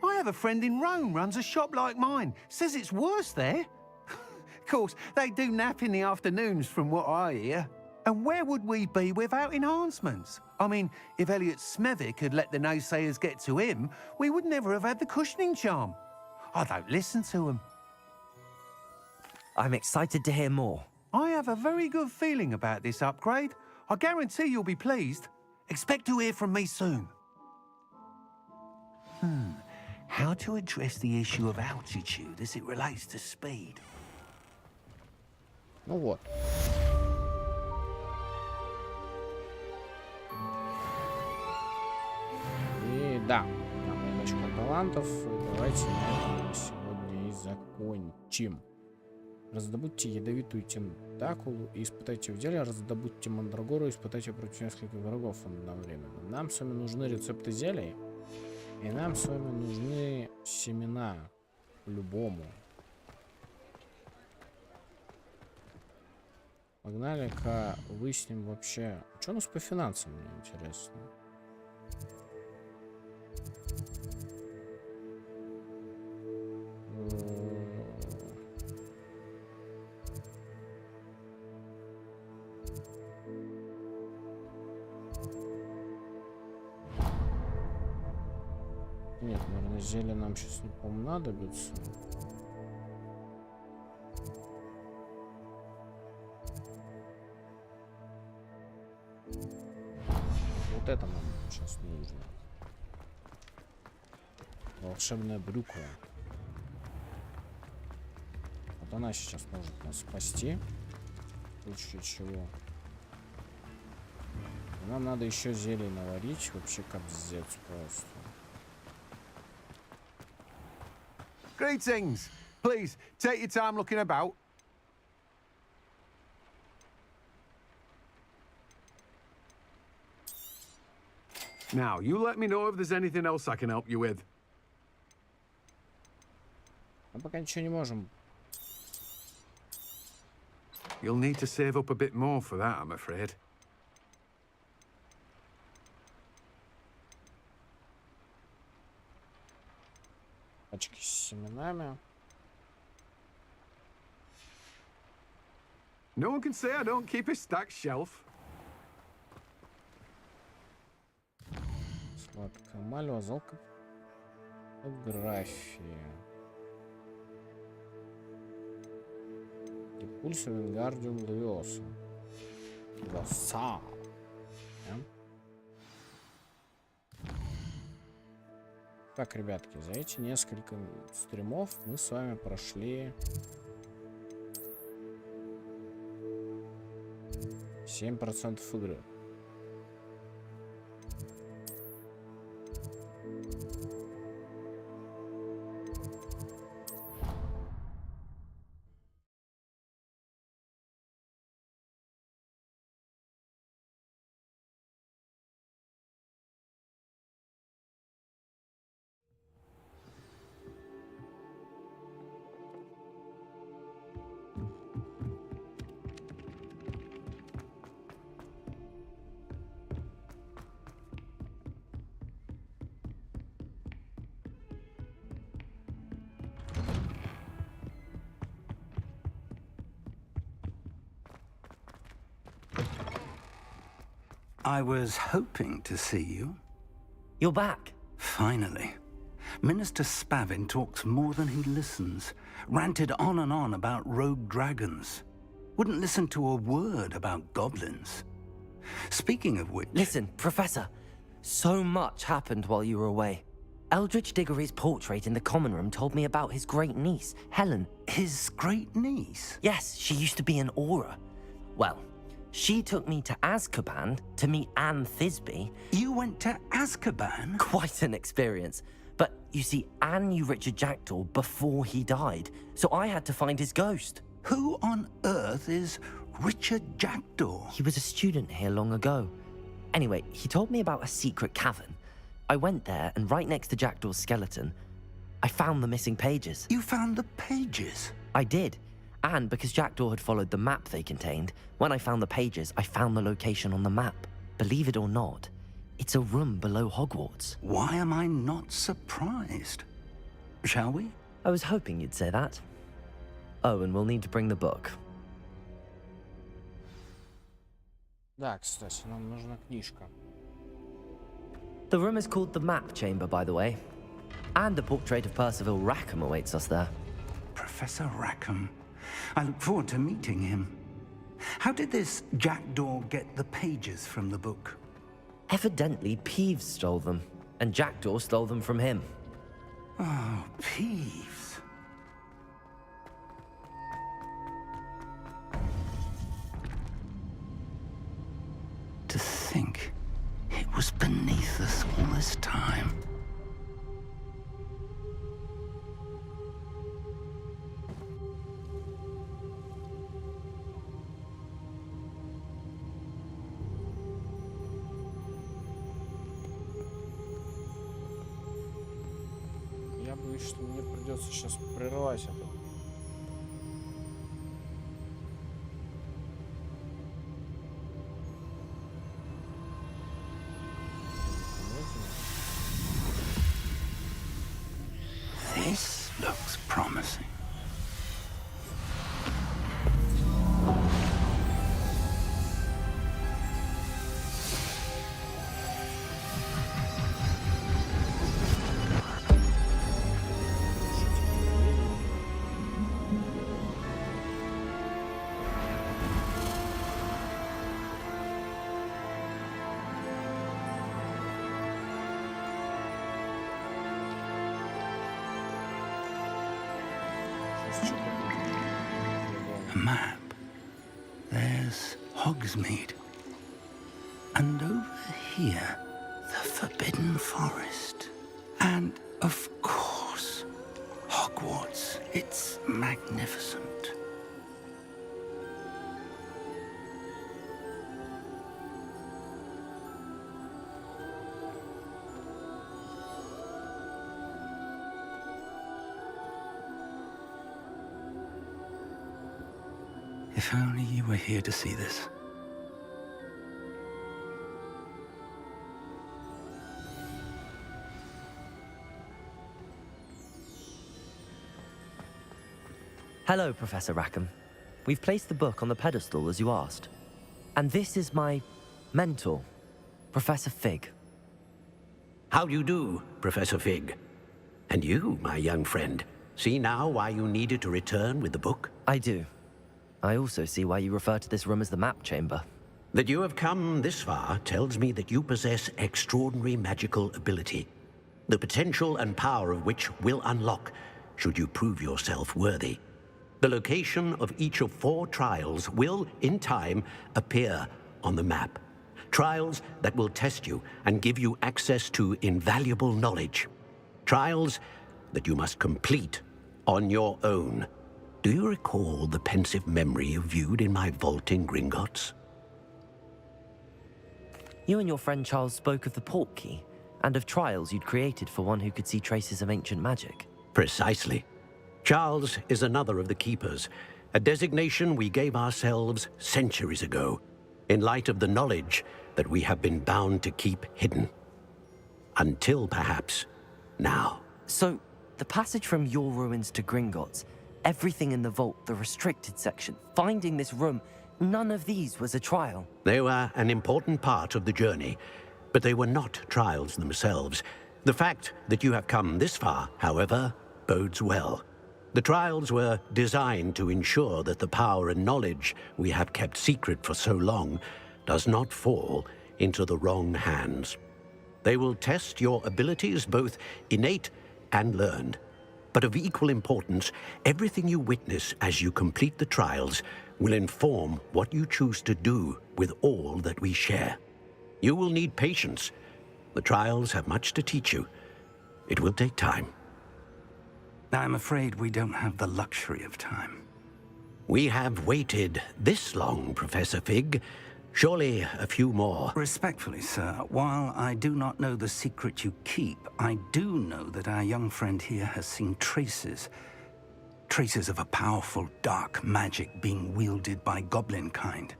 I have a friend in Rome runs a shop like mine, says it's worse there. Of course, they do nap in the afternoons from what I hear. And where would we be without enhancements? I mean, if Elliot Smethwick had let the naysayers get to him, we would never have had the cushioning charm. I don't listen to him. I'm excited to hear more. I have a very good feeling about this upgrade. I guarantee you'll be pleased. Expect to hear from me soon. How to address the issue of altitude as it relates to speed? Ну вот. И да, нам немножко талантов. Давайте на этом сегодня и закончим. Раздобудьте ядовитую тентакулу и испытайте в деле. Раздобудьте мандрагору и испытайте против нескольких врагов одновременно. Нам с вами нужны рецепты зелий. И нам с вами нужны семена. По-любому. Погнали-ка выясним вообще. Что у нас по финансам, мне интересно. Нет, наверное, зелье нам сейчас не понадобится. Вот это нам сейчас нужно. Волшебная брюква. Вот она сейчас может нас спасти. В случае чего. И нам надо еще зелье наварить. Вообще капздец просто. Greetings. Please, take your time looking about. Now, you let me know if there's anything else I can help you with. Мы пока ничего не можем. You'll need to save up a bit more for that, I'm afraid. Пачки с семенами. No one can say I don't keep a stacked shelf. Сладкая мальва, залка. Фотография. Пульса Вингардиум Левиоса. Лоса. Так, ребятки, за эти несколько стримов мы с вами прошли 7% игры. I was hoping to see you. You're back. Finally. Minister Spavin talks more than he listens. Ranted on and on about rogue dragons. Wouldn't listen to a word about goblins. Speaking of which... Listen, Professor. So much happened while you were away. Eldridge Diggory's portrait in the common room told me about his great niece, Helen. His great niece? Yes, she used to be an Auror. Well, she took me to Azkaban to meet Anne Thisbe. You went to Azkaban? Quite an experience. But you see, Anne knew Richard Jackdaw before he died, so I had to find his ghost. Who on earth is Richard Jackdaw? He was a student here long ago. Anyway, he told me about a secret cavern. I went there, and right next to Jackdaw's skeleton, I found the missing pages. You found the pages? I did. And because Jackdaw had followed the map they contained, when I found the pages, I found the location on the map. Believe it or not, it's a room below Hogwarts. Why am I not surprised? Shall we? I was hoping you'd say that. Oh, and we'll need to bring the book. Да, кстати, нам нужна книжка. The room is called the Map Chamber, by the way. And a portrait of Percival Rackham awaits us there. Professor Rackham. I look forward to meeting him. How did this jackdaw get the pages from the book? Evidently, Peeves stole them, and Jackdaw stole them from him. Oh, Peeves. To think it was beneath us all this time. Я боюсь, что мне придется сейчас прервать это. This looks promising. A map. There's Hogsmeade. And over here, the Forbidden Forest. And, of course, Hogwarts. It's magnificent. If only you were here to see this. Hello, Professor Rackham. We've placed the book on the pedestal as you asked. And this is my mentor, Professor Fig. How do you do, Professor Fig? And you, my young friend, see now why you needed to return with the book? I do. I also see why you refer to this room as the Map Chamber. That you have come this far tells me that you possess extraordinary magical ability, the potential and power of which will unlock should you prove yourself worthy. The location of each of 4 trials will, in time, appear on the map. Trials that will test you and give you access to invaluable knowledge. Trials that you must complete on your own. Do you recall the pensive memory you viewed in my vault in Gringotts? You and your friend Charles spoke of the port key, and of trials you'd created for one who could see traces of ancient magic. Precisely. Charles is another of the Keepers, a designation we gave ourselves centuries ago, in light of the knowledge that we have been bound to keep hidden. Until, perhaps, now. So, the passage from your ruins to Gringotts, everything in the vault, the restricted section, finding this room, none of these was a trial. They were an important part of the journey, but they were not trials themselves. The fact that you have come this far, however, bodes well. The trials were designed to ensure that the power and knowledge we have kept secret for so long does not fall into the wrong hands. They will test your abilities, both innate and learned. But of equal importance, everything you witness as you complete the trials will inform what you choose to do with all that we share. You will need patience. The trials have much to teach you. It will take time. I'm afraid we don't have the luxury of time. We have waited this long, Professor Fig. Surely a few more. Respectfully, sir, while I do not know the secret you keep, I do know that our young friend here has seen traces of a powerful dark magic being wielded by goblin kind.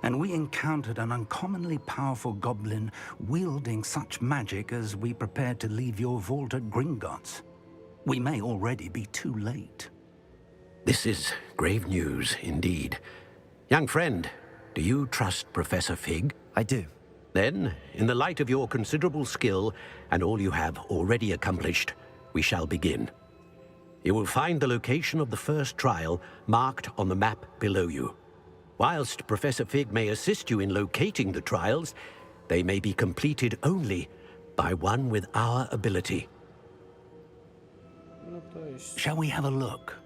And we encountered an uncommonly powerful goblin wielding such magic as we prepared to leave your vault at Gringotts. We may already be too late. This is grave news indeed. Young friend, Do you trust Professor Fig? I do. Then, in the light of your considerable skill and all you have already accomplished, we shall begin. You will find the location of the first trial marked on the map below you. Whilst Professor Fig may assist you in locating the trials, they may be completed only by one with our ability. Shall we have a look?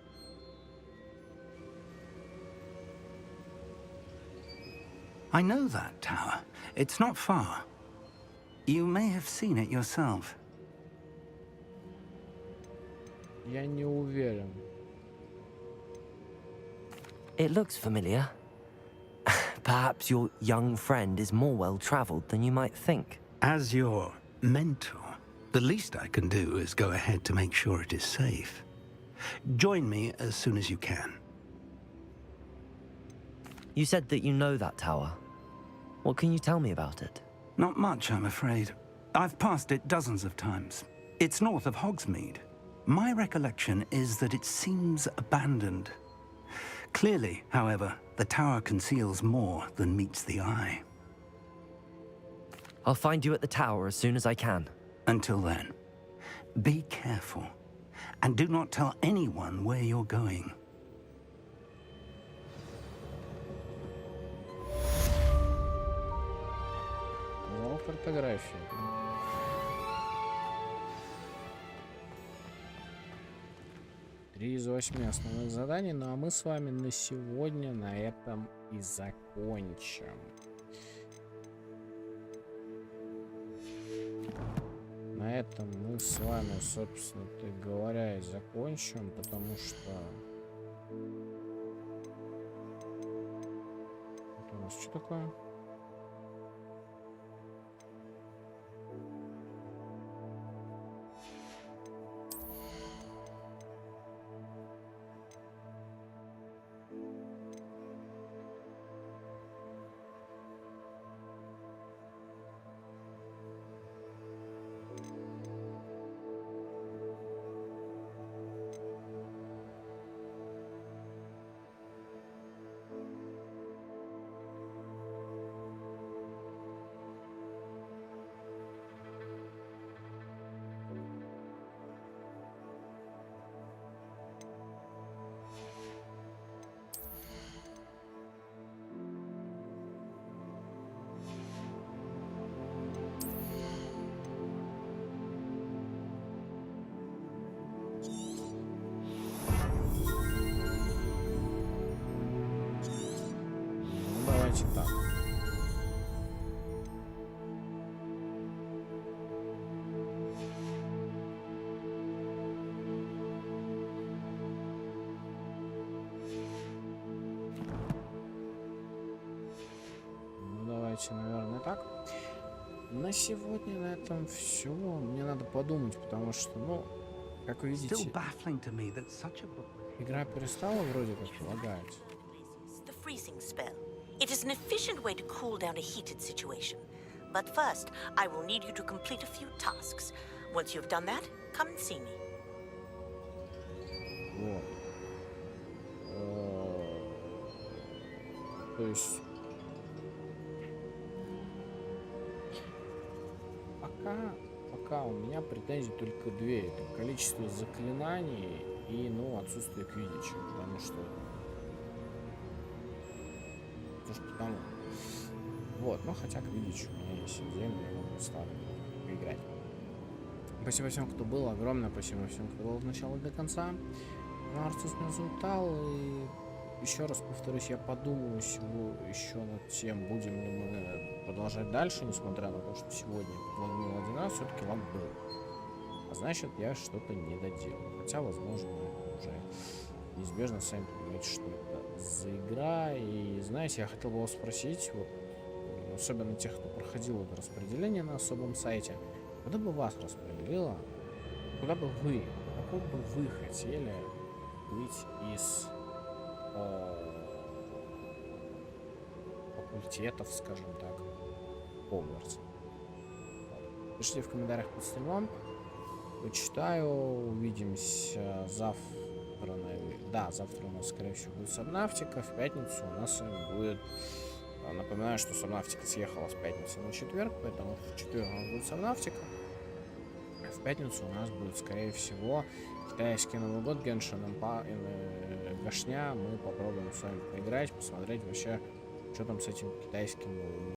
I know that tower. It's not far. You may have seen it yourself. Я не уверен. It looks familiar. Perhaps your young friend is more well-traveled than you might think. As your mentor, the least I can do is go ahead to make sure it is safe. Join me as soon as you can. You said that you know that tower. What can you tell me about it? Not much, I'm afraid. I've passed it dozens of times. It's north of Hogsmeade. My recollection is that it seems abandoned. Clearly, however, the tower conceals more than meets the eye. I'll find you at the tower as soon as I can. Until then, be careful, and do not tell anyone where you're going. Зал картографии. 3 из 8 основных заданий, ну а мы с вами на сегодня на этом и закончим. На этом мы с вами, собственно говоря, и закончим, потому что... Это у нас что такое? Давайте так. Ну, давайте, наверное, так. На сегодня на этом все. Мне надо подумать, потому что, ну, как вы видите, игра перестала вроде как лагать. The freezing spell. It is an efficient way to cool down a heated situation. But first, I will need you to complete a few tasks. Once you've done that, come and see me. Вот. То есть... Пока у меня претензий только две. Это количество заклинаний и, ну, отсутствие квиддича. Потому что... Потому. Вот, ну хотя квиддич у меня есть отдельно, я могу старый поиграть. Спасибо всем, кто был, огромное спасибо всем, кто был от начала до конца. Нарцисс меня заутал, и еще раз повторюсь, я подумаю еще над тем, будем ли мы продолжать дальше, несмотря на то, что сегодня подлагнул один раз, все-таки лаг был. А значит, я что-то не доделал. Хотя, возможно, уже неизбежно, сами понимаете, что это за игра. И знаете, я хотел бы вас спросить, вот, особенно тех, кто проходил это распределение на особом сайте, куда бы вас распределило, куда бы вы, какой бы вы хотели быть из факультетов, скажем так, Hogwarts. Пишите в комментариях под стримом, почитаю, увидимся завтра, наверное. Да, завтра у нас, скорее всего, будет Сабнавтика, в пятницу у нас будет Напоминаю, что Сабнавтика съехала с пятницы на четверг, поэтому в четверг у нас будет Сабнавтика. В пятницу у нас будет, скорее всего, китайский Новый год, Геншин Гашня. Мы попробуем с вами поиграть, посмотреть вообще, что там с этим китайским